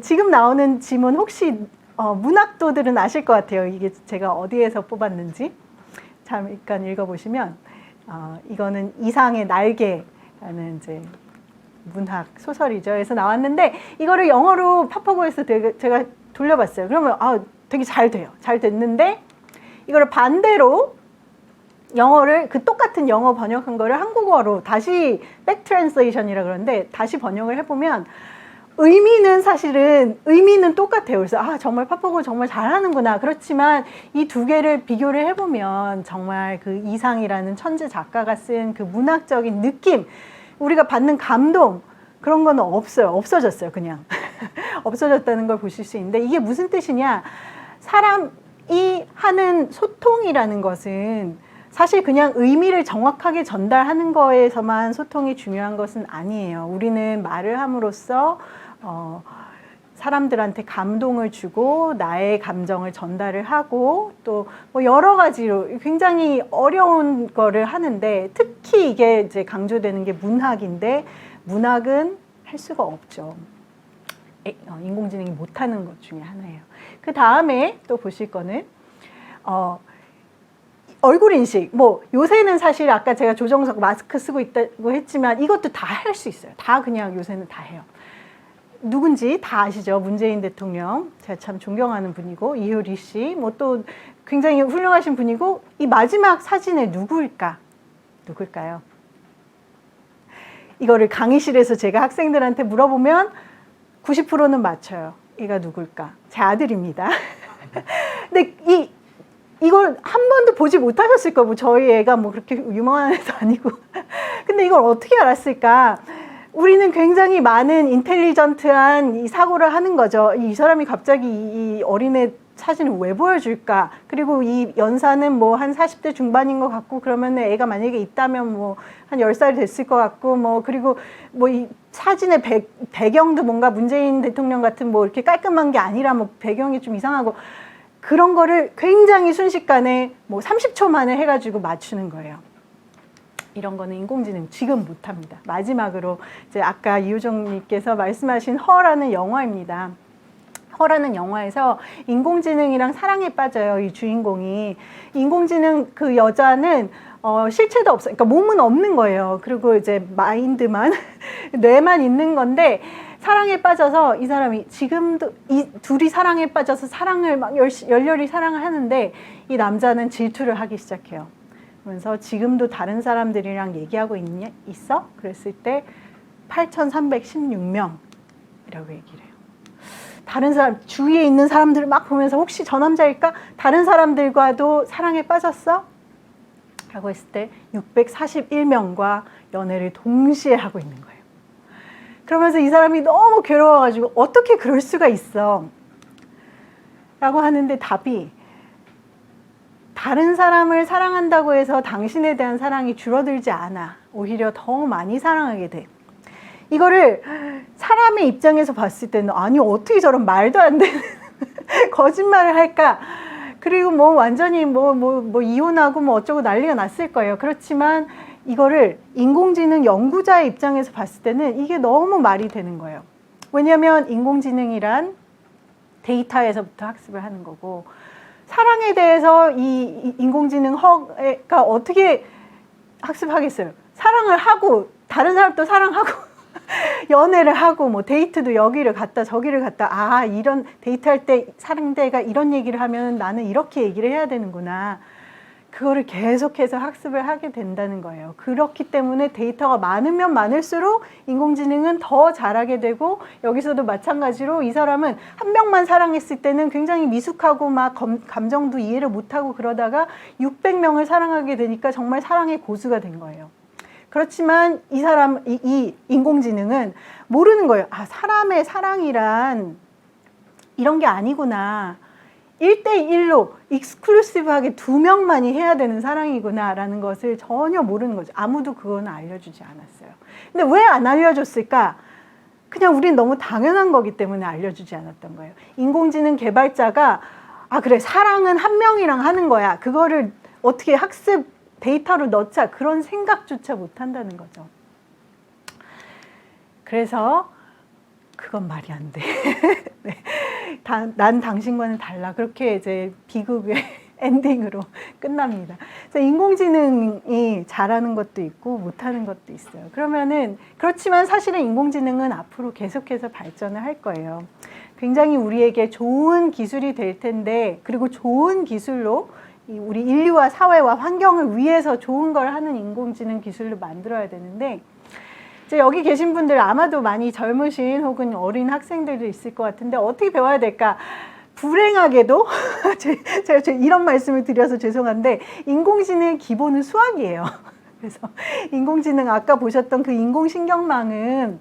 지금 나오는 지문 혹시 문학도들은 아실 것 같아요. 이게 제가 어디에서 뽑았는지. 잠깐 읽어보시면 이거는 이상의 날개라는 이제 문학 소설이죠. 에서 나왔는데 이거를 영어로 파파고에서 제가 돌려봤어요. 그러면 되게 잘 돼요. 잘 됐는데 이거를 반대로 영어를 그 똑같은 영어 번역한 거를 한국어로 다시 백트랜sl레이션이라 그러는데 다시 번역을 해보면 의미는 똑같아요. 그래서 정말 파파고 정말 잘하는구나. 그렇지만 이 두 개를 비교를 해보면 정말 그 이상이라는 천재 작가가 쓴 그 문학적인 느낌, 우리가 받는 감동, 그런 건 없어요. 없어졌어요. 그냥 없어졌다는 걸 보실 수 있는데 이게 무슨 뜻이냐? 사람이 하는 소통이라는 것은 사실 그냥 의미를 정확하게 전달하는 거에서만 소통이 중요한 것은 아니에요. 우리는 말을 함으로써 사람들한테 감동을 주고 나의 감정을 전달을 하고 또 뭐 여러 가지로 굉장히 어려운 거를 하는데 특히 이게 이제 강조되는 게 문학인데 문학은 할 수가 없죠. 인공지능이 못하는 것 중에 하나예요. 그 다음에 또 보실 거는 얼굴 인식. 뭐 요새는 사실 아까 제가 조정석 마스크 쓰고 있다고 했지만 이것도 다 할 수 있어요. 다 그냥 요새는 다 해요. 누군지 다 아시죠? 문재인 대통령. 제가 참 존경하는 분이고 이효리 씨. 뭐 또 굉장히 훌륭하신 분이고 이 마지막 사진에 누구일까요? 이거를 강의실에서 제가 학생들한테 물어보면 90%는 맞춰요. 얘가 누굴까? 제 아들입니다. 근데 이걸 한 번도 보지 못하셨을 거고 저희 애가 뭐 그렇게 유명한 애도 아니고 근데 이걸 어떻게 알았을까? 우리는 굉장히 많은 인텔리전트한 이 사고를 하는 거죠. 이 사람이 갑자기 이 어린애 사진을 왜 보여줄까? 그리고 이 연사는 뭐 한 40대 중반인 것 같고 그러면 애가 만약에 있다면 뭐 한 10살이 됐을 것 같고 뭐 그리고 뭐 이 사진의 배경도 뭔가 문재인 대통령 같은 뭐 이렇게 깔끔한 게 아니라 뭐 배경이 좀 이상하고 그런 거를 굉장히 순식간에 뭐 30초 만에 해가지고 맞추는 거예요. 이런 거는 인공지능 지금 못합니다. 마지막으로 이제 아까 이효정님께서 말씀하신 허라는 영화입니다. 허라는 영화에서 인공지능이랑 사랑에 빠져요. 이 주인공이. 인공지능 그 여자는 실체도 없어요. 그러니까 몸은 없는 거예요. 그리고 이제 마인드만 뇌만 있는 건데 사랑에 빠져서 이 사람이 지금도 이 둘이 사랑에 빠져서 사랑을 막 열렬히 사랑을 하는데 이 남자는 질투를 하기 시작해요. 그러면서 지금도 다른 사람들이랑 얘기하고 있어? 그랬을 때 8,316명이라고 얘기를 해요. 다른 사람, 주위에 있는 사람들을 막 보면서 혹시 저 남자일까? 다른 사람들과도 사랑에 빠졌어? 라고 했을 때 641명과 연애를 동시에 하고 있는 거예요. 그러면서 이 사람이 너무 괴로워가지고 어떻게 그럴 수가 있어? 라고 하는데 답이 다른 사람을 사랑한다고 해서 당신에 대한 사랑이 줄어들지 않아. 오히려 더 많이 사랑하게 돼. 이거를 사람의 입장에서 봤을 때는 아니 어떻게 저런 말도 안 되는 거짓말을 할까? 그리고 뭐 완전히 뭐 이혼하고 뭐 어쩌고 난리가 났을 거예요. 그렇지만 이거를 인공지능 연구자의 입장에서 봤을 때는 이게 너무 말이 되는 거예요. 왜냐하면 인공지능이란 데이터에서부터 학습을 하는 거고 사랑에 대해서 이 인공지능 허가 어떻게 학습하겠어요? 사랑을 하고 다른 사람도 사랑하고 연애를 하고 뭐 데이트도 여기를 갔다 저기를 갔다 이런 데이트할 때 상대가 이런 얘기를 하면 나는 이렇게 얘기를 해야 되는구나. 그거를 계속해서 학습을 하게 된다는 거예요. 그렇기 때문에 데이터가 많으면 많을수록 인공지능은 더 잘하게 되고 여기서도 마찬가지로 이 사람은 한 명만 사랑했을 때는 굉장히 미숙하고 막 감정도 이해를 못하고 그러다가 600명을 사랑하게 되니까 정말 사랑의 고수가 된 거예요. 그렇지만 이 인공지능은 모르는 거예요. 사람의 사랑이란 이런 게 아니구나. 1대1로 익스클루시브하게 2명만이 해야 되는 사랑이구나 라는 것을 전혀 모르는 거죠. 아무도 그건 알려주지 않았어요. 근데 왜 안 알려줬을까? 그냥 우린 너무 당연한 거기 때문에 알려주지 않았던 거예요. 인공지능 개발자가 그래 사랑은 한 명이랑 하는 거야. 그거를 어떻게 학습 데이터로 넣자 그런 생각조차 못 한다는 거죠. 그래서 그건 말이 안 돼. 네. 난 당신과는 달라. 그렇게 이제 비극의 엔딩으로 끝납니다. 그래서 인공지능이 잘하는 것도 있고 못하는 것도 있어요. 그렇지만 사실은 인공지능은 앞으로 계속해서 발전을 할 거예요. 굉장히 우리에게 좋은 기술이 될 텐데, 그리고 좋은 기술로 우리 인류와 사회와 환경을 위해서 좋은 걸 하는 인공지능 기술을 만들어야 되는데, 이제 여기 계신 분들 아마도 많이 젊으신 혹은 어린 학생들도 있을 것 같은데 어떻게 배워야 될까? 불행하게도 제가 이런 말씀을 드려서 죄송한데 인공지능 기본은 수학이에요. 그래서 인공지능 아까 보셨던 그 인공신경망은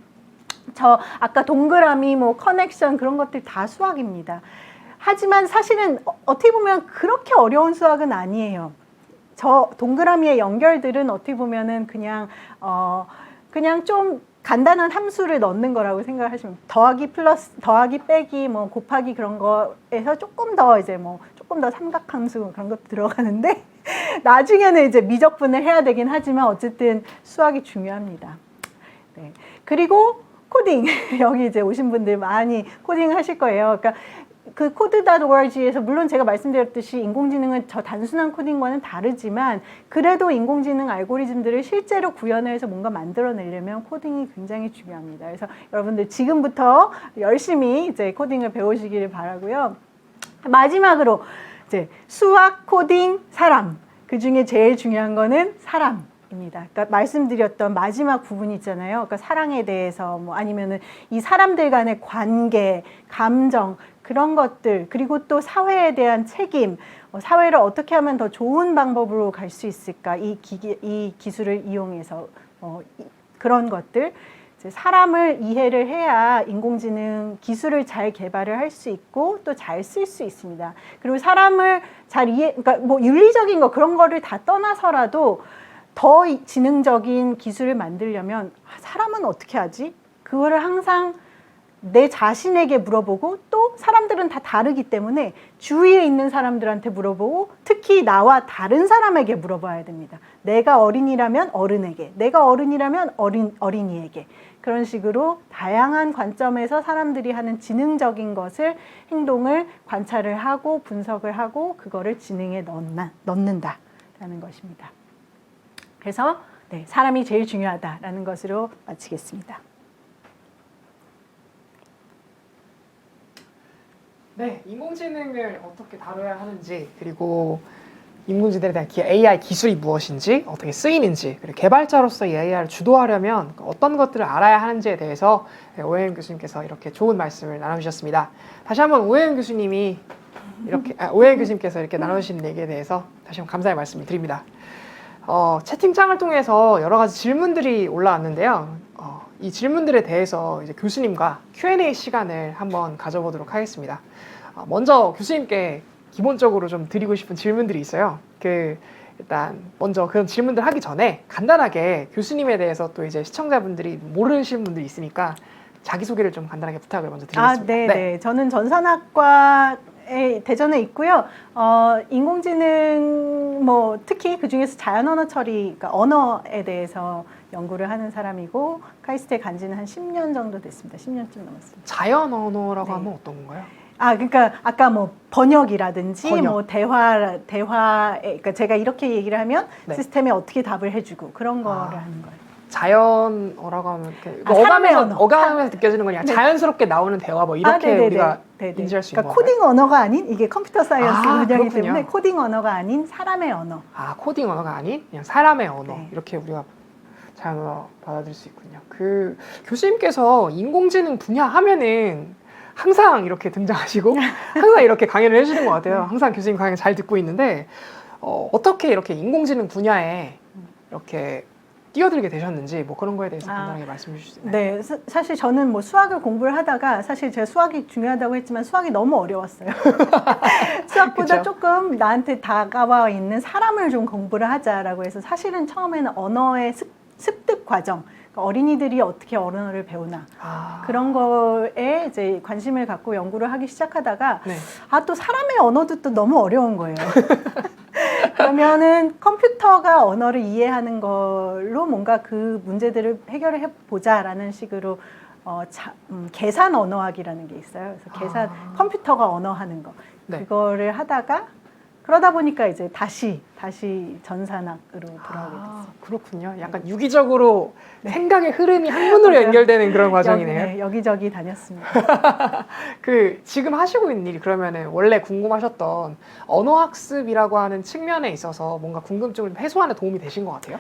저 아까 동그라미 뭐 커넥션 그런 것들 다 수학입니다. 하지만 사실은 어떻게 보면 그렇게 어려운 수학은 아니에요. 저 동그라미의 연결들은 어떻게 보면은 그냥 좀 간단한 함수를 넣는 거라고 생각하시면, 더하기 플러스 더하기 빼기 뭐 곱하기 그런 거에서 조금 더 삼각함수 그런 것도 들어가는데 나중에는 이제 미적분을 해야 되긴 하지만 어쨌든 수학이 중요합니다. 네. 그리고 코딩 여기 이제 오신 분들 많이 코딩 하실 거예요. 그러니까 그 code.org에서 물론 제가 말씀드렸듯이 인공지능은 저 단순한 코딩과는 다르지만 그래도 인공지능 알고리즘들을 실제로 구현을 해서 뭔가 만들어내려면 코딩이 굉장히 중요합니다. 그래서 여러분들 지금부터 열심히 이제 코딩을 배우시기를 바라고요. 마지막으로 이제 수학, 코딩, 사람. 그 중에 제일 중요한 거는 사람입니다. 그러니까 말씀드렸던 마지막 부분 있잖아요. 그러니까 사랑에 대해서 뭐 아니면은 이 사람들 간의 관계, 감정 그런 것들, 그리고 또 사회에 대한 책임, 사회를 어떻게 하면 더 좋은 방법으로 갈 수 있을까, 이 기술을 이용해서 그런 것들, 이제 사람을 이해를 해야 인공지능 기술을 잘 개발을 할 수 있고 또 잘 쓸 수 있습니다. 그리고 사람을 잘 그러니까 뭐 윤리적인 거 그런 거를 다 떠나서라도 더 지능적인 기술을 만들려면 사람은 어떻게 하지? 그거를 항상 내 자신에게 물어보고 또 사람들은 다 다르기 때문에 주위에 있는 사람들한테 물어보고 특히 나와 다른 사람에게 물어봐야 됩니다. 내가 어린이라면 어른에게, 내가 어른이라면 어린이에게 그런 식으로 다양한 관점에서 사람들이 하는 지능적인 것을 행동을 관찰을 하고 분석을 하고 그거를 지능에 넣는다라는 것입니다. 그래서 네, 사람이 제일 중요하다라는 것으로 마치겠습니다. 네, 인공지능을 어떻게 다뤄야 하는지, 그리고 인공지능에 대한 AI 기술이 무엇인지, 어떻게 쓰이는지, 그리고 개발자로서 이 AI를 주도하려면 어떤 것들을 알아야 하는지에 대해서 오해연 교수님께서 이렇게 좋은 말씀을 나눠주셨습니다. 다시 한번 오해연 교수님께서 이렇게 나눠주신 얘기에 대해서 다시 한번 감사의 말씀을 드립니다. 채팅창을 통해서 여러 가지 질문들이 올라왔는데요. 이 질문들에 대해서 이제 교수님과 Q&A 시간을 한번 가져보도록 하겠습니다. 먼저 교수님께 기본적으로 좀 드리고 싶은 질문들이 있어요. 일단 먼저 그런 질문들 하기 전에 간단하게 교수님에 대해서 또 이제 시청자분들이 모르시는 분들이 있으니까 자기소개를 좀 간단하게 부탁을 먼저 드리겠습니다. 네. 저는 전산학과에 대전에 있고요. 인공지능 특히 그 중에서 자연 언어 처리, 그러니까 언어에 대해서 연구를 하는 사람이고 카이스트에 간 지는 한 10년 정도 됐습니다. 10년쯤 넘었습니다. 자연 언어라고 하면 어떤 건가요? 그러니까 아까 번역이라든지 번역. 그러니까 제가 이렇게 얘기를 하면 시스템에 어떻게 답을 해주고 그런 거를 하는 거예요. 자연어라고 하면 사람의 언어. 어감에서 느껴지는 거냐? 자연스럽게 나오는 대화 이렇게 우리가 인지할 수 있는 그러니까 건가요? 코딩 언어가 아닌, 이게 컴퓨터 사이언스 분야이기 그렇군요. 때문에 코딩 언어가 아닌 사람의 언어. 코딩 언어가 아닌 그냥 사람의 언어. 네. 이렇게 우리가 자연어로 받아들일 수 있군요. 교수님께서 인공지능 분야 하면은 항상 이렇게 등장하시고 항상 이렇게 강의를 해주시는 것 같아요. 항상 교수님 강의 잘 듣고 있는데 어떻게 이렇게 인공지능 분야에 이렇게 뛰어들게 되셨는지 그런 거에 대해서 간단하게 말씀해 주실 수 있나요? 네, 사실 저는 수학을 공부를 하다가 사실 제가 수학이 중요하다고 했지만 수학이 너무 어려웠어요. 수학보다 그쵸? 조금 나한테 다가와 있는 사람을 좀 공부를 하자라고 해서 사실은 처음에는 언어의 습득 과정, 그러니까 어린이들이 어떻게 언어를 배우나 그런 거에 이제 관심을 갖고 연구를 하기 시작하다가 네. 또 사람의 언어도 또 너무 어려운 거예요. 그러면은 컴퓨터가 언어를 이해하는 걸로 뭔가 그 문제들을 해결을 해보자라는 식으로 계산 언어학이라는 게 있어요. 그래서 컴퓨터가 언어하는 거. 네. 그거를 하다가 그러다 보니까 이제 다시 전산학으로 돌아오게 됐어요. 그렇군요. 약간 유기적으로 네. 생각의 흐름이 한문으로 연결되는 그런 과정이네요. 여기저기 다녔습니다. 그 지금 하시고 있는 일이 그러면은 원래 궁금하셨던 언어학습이라고 하는 측면에 있어서 뭔가 궁금증을 해소하는 도움이 되신 것 같아요?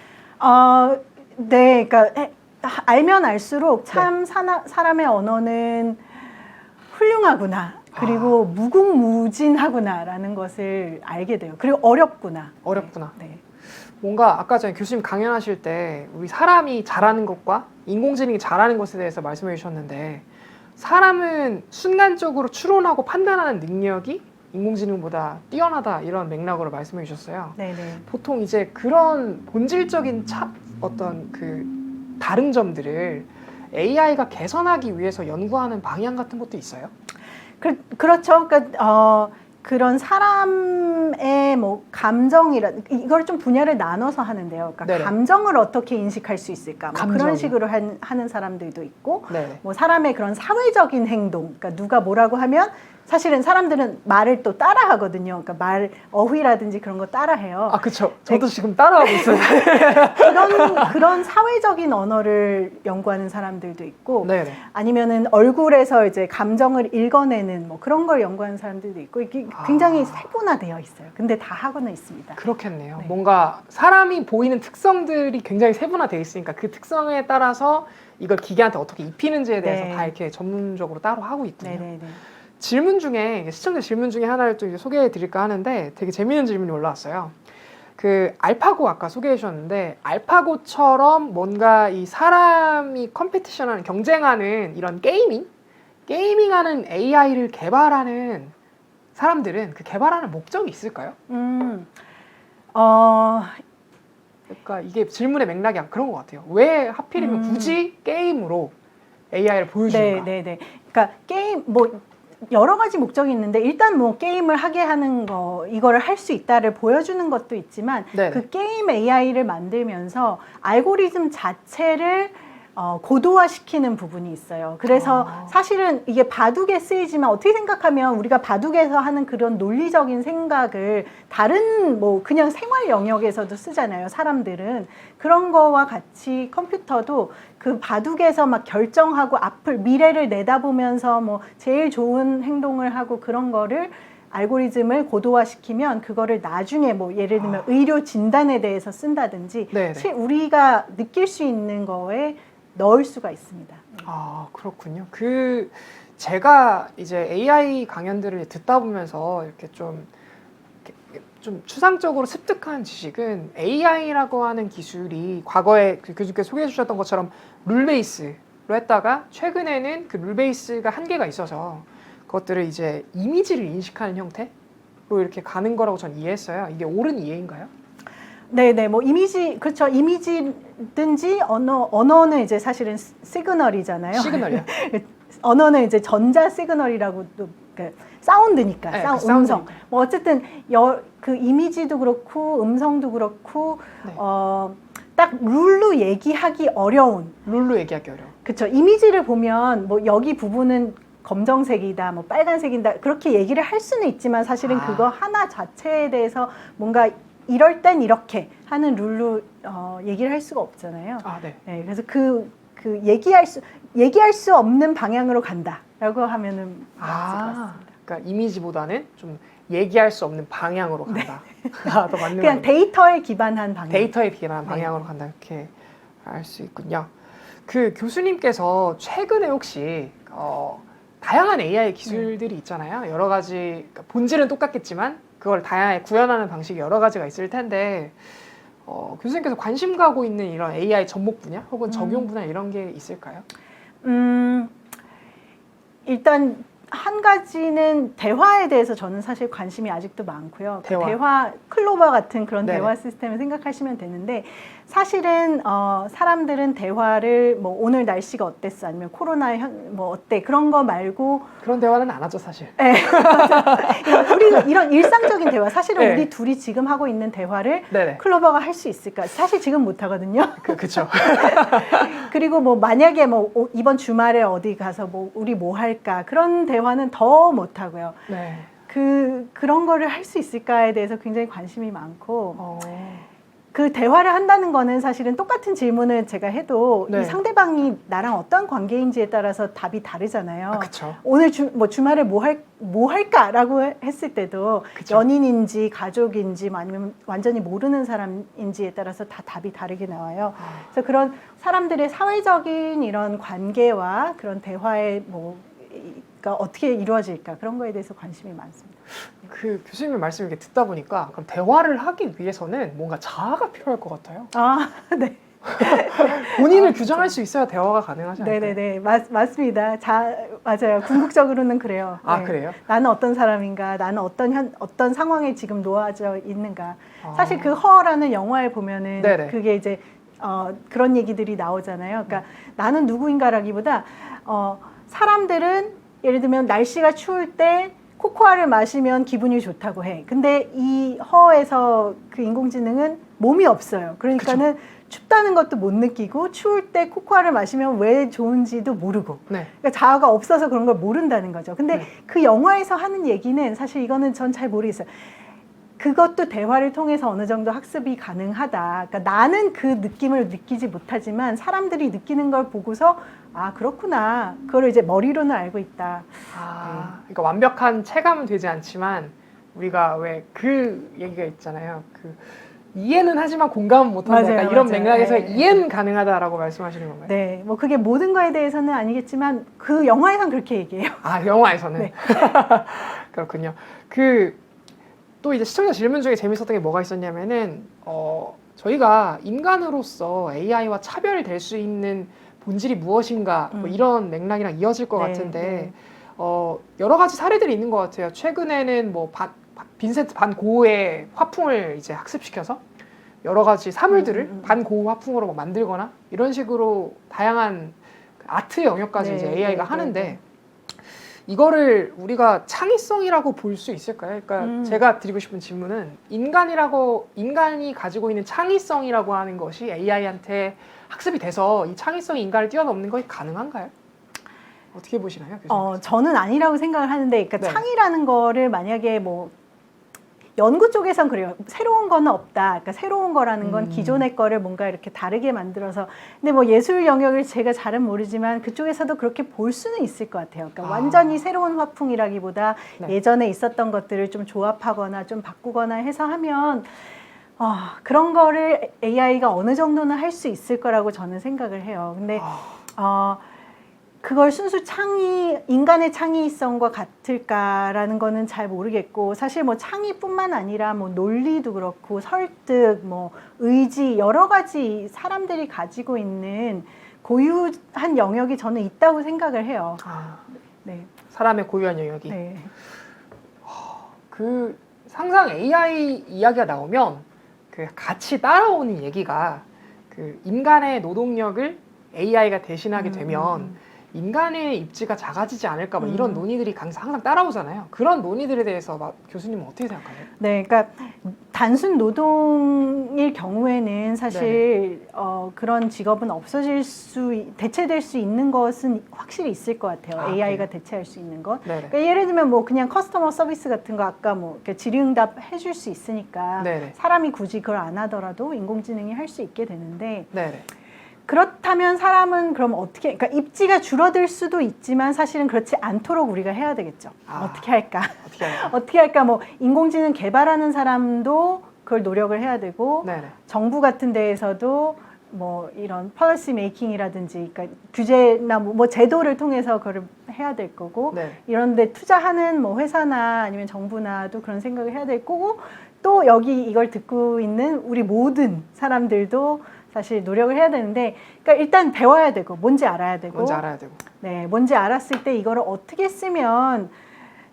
네, 그러니까 알면 알수록 참 사람의 언어는 훌륭하구나. 그리고 무궁무진하구나라는 것을 알게 돼요. 그리고 어렵구나. 어렵구나. 네. 뭔가 아까 전에 교수님 강연하실 때 우리 사람이 잘하는 것과 인공지능이 잘하는 것에 대해서 말씀해 주셨는데 사람은 순간적으로 추론하고 판단하는 능력이 인공지능보다 뛰어나다 이런 맥락으로 말씀해 주셨어요. 네네. 보통 이제 그런 본질적인 어떤 그 다른 점들을 AI가 개선하기 위해서 연구하는 방향 같은 것도 있어요? 그렇죠. 그러니까 그런 사람의 뭐 이걸 좀 분야를 나눠서 하는데요. 그러니까 네네. 감정을 어떻게 인식할 수 있을까? 뭐 감정이요. 그런 식으로 하는 사람들도 있고, 네. 뭐 사람의 그런 사회적인 행동, 그러니까 누가 뭐라고 하면 사실은 사람들은 말을 또 따라 하거든요. 그러니까 어휘라든지 그런 거 따라 해요. 아, 그쵸. 저도 지금 따라하고 있어요. 그런 사회적인 언어를 연구하는 사람들도 있고, 네네. 아니면은 얼굴에서 이제 감정을 읽어내는 뭐 그런 걸 연구하는 사람들도 있고, 이게 굉장히 세분화되어 있어요. 근데 다 하고는 있습니다. 그렇겠네요. 네. 뭔가 사람이 보이는 특성들이 굉장히 세분화되어 있으니까 그 특성에 따라서 이걸 기계한테 어떻게 입히는지에 대해서 네. 다 이렇게 전문적으로 따로 하고 있군요. 네네네. 질문 중에 시청자 질문 중에 하나를 좀 이제 소개해 드릴까 하는데 되게 재미있는 질문이 올라왔어요. 그 알파고 아까 소개해 주셨는데 알파고처럼 뭔가 이 사람이 컴피티션하는 경쟁하는 이런 게이밍하는 AI를 개발하는 사람들은 그 개발하는 목적이 있을까요? 그러니까 이게 질문의 맥락이 그런 것 같아요. 왜 하필이면 굳이 게임으로 AI를 보여주는가? 네네네. 그러니까 게임 뭐 여러 가지 목적이 있는데 일단 뭐 게임을 하게 하는 거 이거를 할 수 있다를 보여주는 것도 있지만 네네. 그 게임 AI를 만들면서 알고리즘 자체를 고도화시키는 부분이 있어요. 그래서 사실은 이게 바둑에 쓰이지만 어떻게 생각하면 우리가 바둑에서 하는 그런 논리적인 생각을 다른 뭐 그냥 생활 영역에서도 쓰잖아요. 사람들은 그런 거와 같이 컴퓨터도 그 바둑에서 막 결정하고 미래를 내다보면서 뭐 제일 좋은 행동을 하고 그런 거를 알고리즘을 고도화시키면 그거를 나중에 뭐 예를 들면 의료 진단에 대해서 쓴다든지 우리가 느낄 수 있는 거에 넣을 수가 있습니다. 아, 그렇군요. 제가 이제 AI 강연들을 듣다 보면서 이렇게 좀 추상적으로 습득한 지식은 AI라고 하는 기술이 과거에 그 교수님께서 소개해 주셨던 것처럼 룰 베이스로 했다가 최근에는 그 룰 베이스가 한계가 있어서 그것들을 이제 이미지를 인식하는 형태로 이렇게 가는 거라고 전 이해했어요. 이게 옳은 이해인가요? 네네, 뭐 그렇죠. 이미지든지 언어는 이제 사실은 시그널이잖아요. 시그널이요? 언어는 이제 전자 시그널이라고 또 사운드니까, 네, 음성. 뭐 어쨌든 그 이미지도 그렇고 음성도 그렇고 네. 딱 룰로 얘기하기 어려운. 룰로 얘기하기 어려워. 그렇죠. 이미지를 보면 뭐 여기 부분은 검정색이다, 뭐 빨간색이다 그렇게 얘기를 할 수는 있지만 사실은 그거 하나 자체에 대해서 뭔가 이럴 땐 이렇게 하는 룰로 얘기를 할 수가 없잖아요. 네. 네, 그래서 얘기할 수 없는 방향으로 간다라고 하면은 맞을 것 같습니다. 그러니까 이미지보다는 좀 얘기할 수 없는 방향으로 간다. 더 맞는 그냥 말이에요. 데이터에 기반한 방향. 데이터에 기반한 방향으로 간다 이렇게 알 수 있군요. 그 교수님께서 최근에 혹시 다양한 AI 기술들이 있잖아요. 여러 가지 그러니까 본질은 똑같겠지만 그걸 다양하게 구현하는 방식이 여러 가지가 있을 텐데 교수님께서 관심 가고 있는 이런 AI 접목 분야 혹은 적용 분야 이런 게 있을까요? 일단 한 가지는 대화에 대해서 저는 사실 관심이 아직도 많고요. 대화 클로버 같은 그런 네네. 대화 시스템을 생각하시면 되는데 사실은 사람들은 대화를 뭐 오늘 날씨가 어땠어 아니면 코로나 뭐 어때 그런 거 말고 그런 대화는 안 하죠 사실. 네, 우리 이런 일상적인 대화 사실은 네. 우리 둘이 지금 하고 있는 대화를 네네. 클로버가 할 수 있을까? 사실 지금 못 하거든요. 그렇죠. 그리고 뭐 만약에 뭐 이번 주말에 어디 가서 뭐 우리 뭐 할까 그런 대화는 더 못 하고요. 네. 그런 거를 할 수 있을까에 대해서 굉장히 관심이 많고 어. 그 대화를 한다는 거는 사실은 똑같은 질문을 제가 해도 네. 이 상대방이 나랑 어떤 관계인지에 따라서 답이 다르잖아요. 아, 그쵸. 오늘 주말에 뭐 할까라고 했을 때도 그쵸. 연인인지 가족인지 아니면 완전히 모르는 사람인지에 따라서 다 답이 다르게 나와요. 그래서 그런 사람들의 사회적인 이런 관계와 그런 대화의 가 어떻게 이루어질까 그런 거에 대해서 관심이 많습니다. 그 교수님의 말씀 이렇게 듣다 보니까 그럼 대화를 하기 위해서는 뭔가 자아가 필요할 것 같아요. 아, 네. 본인을 규정할 수 있어야 대화가 가능하지 않을까요? 네네네. 맞습니다. 맞아요. 궁극적으로는 그래요. 아, 네. 그래요? 나는 어떤 사람인가, 나는 어떤 상황에 지금 놓아져 있는가. 아. 사실 그 허라는 영화에 보면은 네네. 그게 이제 그런 얘기들이 나오잖아요. 그러니까 나는 누구인가라기보다 사람들은 예를 들면 날씨가 추울 때 코코아를 마시면 기분이 좋다고 해. 근데 이 허에서 그 인공지능은 몸이 없어요. 그러니까는 춥다는 것도 못 느끼고 추울 때 코코아를 마시면 왜 좋은지도 모르고. 네. 그러니까 자아가 없어서 그런 걸 모른다는 거죠. 근데 네. 그 영화에서 하는 얘기는 사실 이거는 전 잘 모르겠어요. 그것도 대화를 통해서 어느 정도 학습이 가능하다. 그러니까 나는 그 느낌을 느끼지 못하지만 사람들이 느끼는 걸 보고서 아, 그렇구나. 그거를 이제 머리로는 알고 있다. 그러니까 완벽한 체감은 되지 않지만 우리가 왜 그 얘기가 있잖아요. 그 이해는 하지만 공감은 못한다. 맞아요, 약간 이런 맞아요. 맥락에서 네. 이해는 가능하다라고 말씀하시는 건가요? 네, 뭐 그게 모든 거에 대해서는 아니겠지만 그 영화에선 그렇게 얘기해요. 아, 영화에서는. 네. 그렇군요. 또 이제 시청자 질문 중에 재밌었던 게 뭐가 있었냐면은 저희가 인간으로서 AI와 차별될 수 있는 본질이 무엇인가 뭐 이런 맥락이랑 이어질 것 네, 같은데 네. 여러 가지 사례들이 있는 것 같아요. 최근에는 뭐 빈센트 반 고흐의 화풍을 이제 학습시켜서 여러 가지 사물들을 반 고흐 화풍으로 뭐 만들거나 이런 식으로 다양한 아트 영역까지 네, 이제 AI가 네, 하는데 네. 이거를 우리가 창의성이라고 볼 수 있을까요? 그러니까 제가 드리고 싶은 질문은 인간이 가지고 있는 창의성이라고 하는 것이 AI한테 학습이 돼서 이 창의성이 인간을 뛰어넘는 것이 가능한가요? 어떻게 보시나요, 교수님? 저는 아니라고 생각을 하는데, 그러니까 네. 창의라는 거를 만약에 뭐 연구 쪽에선 그래요. 새로운 거는 없다. 그러니까 새로운 거라는 건 기존의 거를 뭔가 이렇게 다르게 만들어서. 근데 뭐 예술 영역을 제가 잘은 모르지만 그쪽에서도 그렇게 볼 수는 있을 것 같아요. 그러니까 완전히 새로운 화풍이라기보다 네. 예전에 있었던 것들을 좀 조합하거나 좀 바꾸거나 해서 하면 그런 거를 AI가 어느 정도는 할 수 있을 거라고 저는 생각을 해요. 근데 그걸 순수 인간의 창의성과 같을까라는 거는 잘 모르겠고, 사실 뭐 창의뿐만 아니라 뭐 논리도 그렇고 설득, 뭐 의지, 여러 가지 사람들이 가지고 있는 고유한 영역이 저는 있다고 생각을 해요. 네. 사람의 고유한 영역이. 네. 항상 AI 이야기가 나오면 같이 따라오는 얘기가 인간의 노동력을 AI가 대신하게 되면 인간의 입지가 작아지지 않을까 뭐 이런 논의들이 항상 따라오잖아요. 그런 논의들에 대해서 교수님은 어떻게 생각하세요? 네, 그러니까 단순 노동일 경우에는 사실 그런 직업은 대체될 수 있는 것은 확실히 있을 것 같아요. AI가 그래요? 대체할 수 있는 것. 네네. 그러니까 예를 들면 뭐 그냥 커스터머 서비스 같은 거 아까 뭐 이렇게 질의응답 해줄 수 있으니까 네네. 사람이 굳이 그걸 안 하더라도 인공지능이 할 수 있게 되는데, 네네. 그렇다면 사람은 그럼 그러니까 입지가 줄어들 수도 있지만 사실은 그렇지 않도록 우리가 해야 되겠죠. 어떻게 할까? 어떻게 할까? 어떻게 할까? 뭐 인공지능 개발하는 사람도 그걸 노력을 해야 되고, 네네. 정부 같은 데에서도 뭐 이런 policy making이라든지, 그러니까 규제나 뭐 제도를 통해서 그걸 해야 될 거고, 네. 이런데 투자하는 뭐 회사나 아니면 정부나도 그런 생각을 해야 될 거고, 또 여기 이걸 듣고 있는 우리 모든 사람들도 사실 노력을 해야 되는데, 그러니까 일단 배워야 되고 뭔지 알아야 되고, 네, 뭔지 알았을 때 이거를 어떻게 쓰면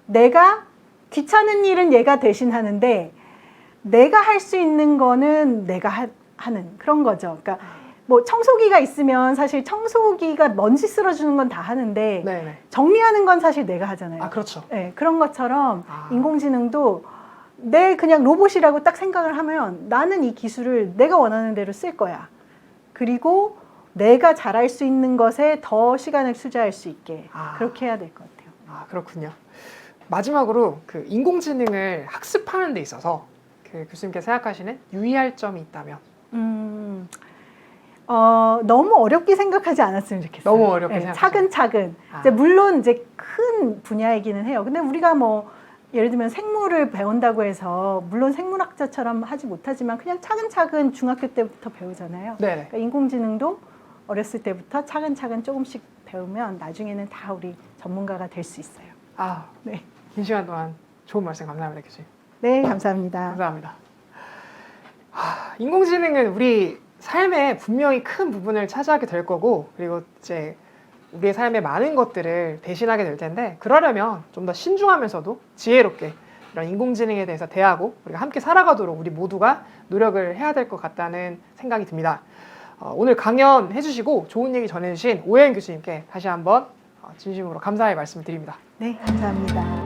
내가 귀찮은 일은 얘가 대신 하는데 내가 할 수 있는 거는 내가 하는 그런 거죠. 그러니까 뭐 청소기가 있으면 사실 청소기가 먼지 쓸어주는 건 다 하는데 네네. 정리하는 건 사실 내가 하잖아요. 그렇죠. 네, 그런 것처럼 인공지능도 내 그냥 로봇이라고 딱 생각을 하면 나는 이 기술을 내가 원하는 대로 쓸 거야. 그리고 내가 잘할 수 있는 것에 더 시간을 투자할 수 있게 그렇게 해야 될 것 같아요. 그렇군요. 마지막으로 그 인공지능을 학습하는 데 있어서 그 교수님께서 생각하시는 유의할 점이 있다면? 너무 어렵게 생각하지 않았으면 좋겠어요. 너무 어렵게 생각하지 차근차근. 이제 물론 이제 큰 분야이기는 해요. 근데 우리가 뭐 예를 들면 생물을 배운다고 해서 물론 생물학자처럼 하지 못하지만 그냥 차근차근 중학교 때부터 배우잖아요. 네네. 그러니까 인공지능도 어렸을 때부터 차근차근 조금씩 배우면 나중에는 다 우리 전문가가 될 수 있어요. 아, 네. 긴 시간 동안 좋은 말씀 감사합니다, 교수님. 네, 감사합니다. 감사합니다. 인공지능은 우리 삶의 분명히 큰 부분을 차지하게 될 거고, 그리고 이제 우리의 삶의 많은 것들을 대신하게 될 텐데, 그러려면 좀 더 신중하면서도 지혜롭게 이런 인공지능에 대해서 대하고 우리가 함께 살아가도록 우리 모두가 노력을 해야 될 것 같다는 생각이 듭니다. 오늘 강연 해주시고 좋은 얘기 전해주신 오혜연 교수님께 다시 한번 진심으로 감사의 말씀을 드립니다. 네, 감사합니다.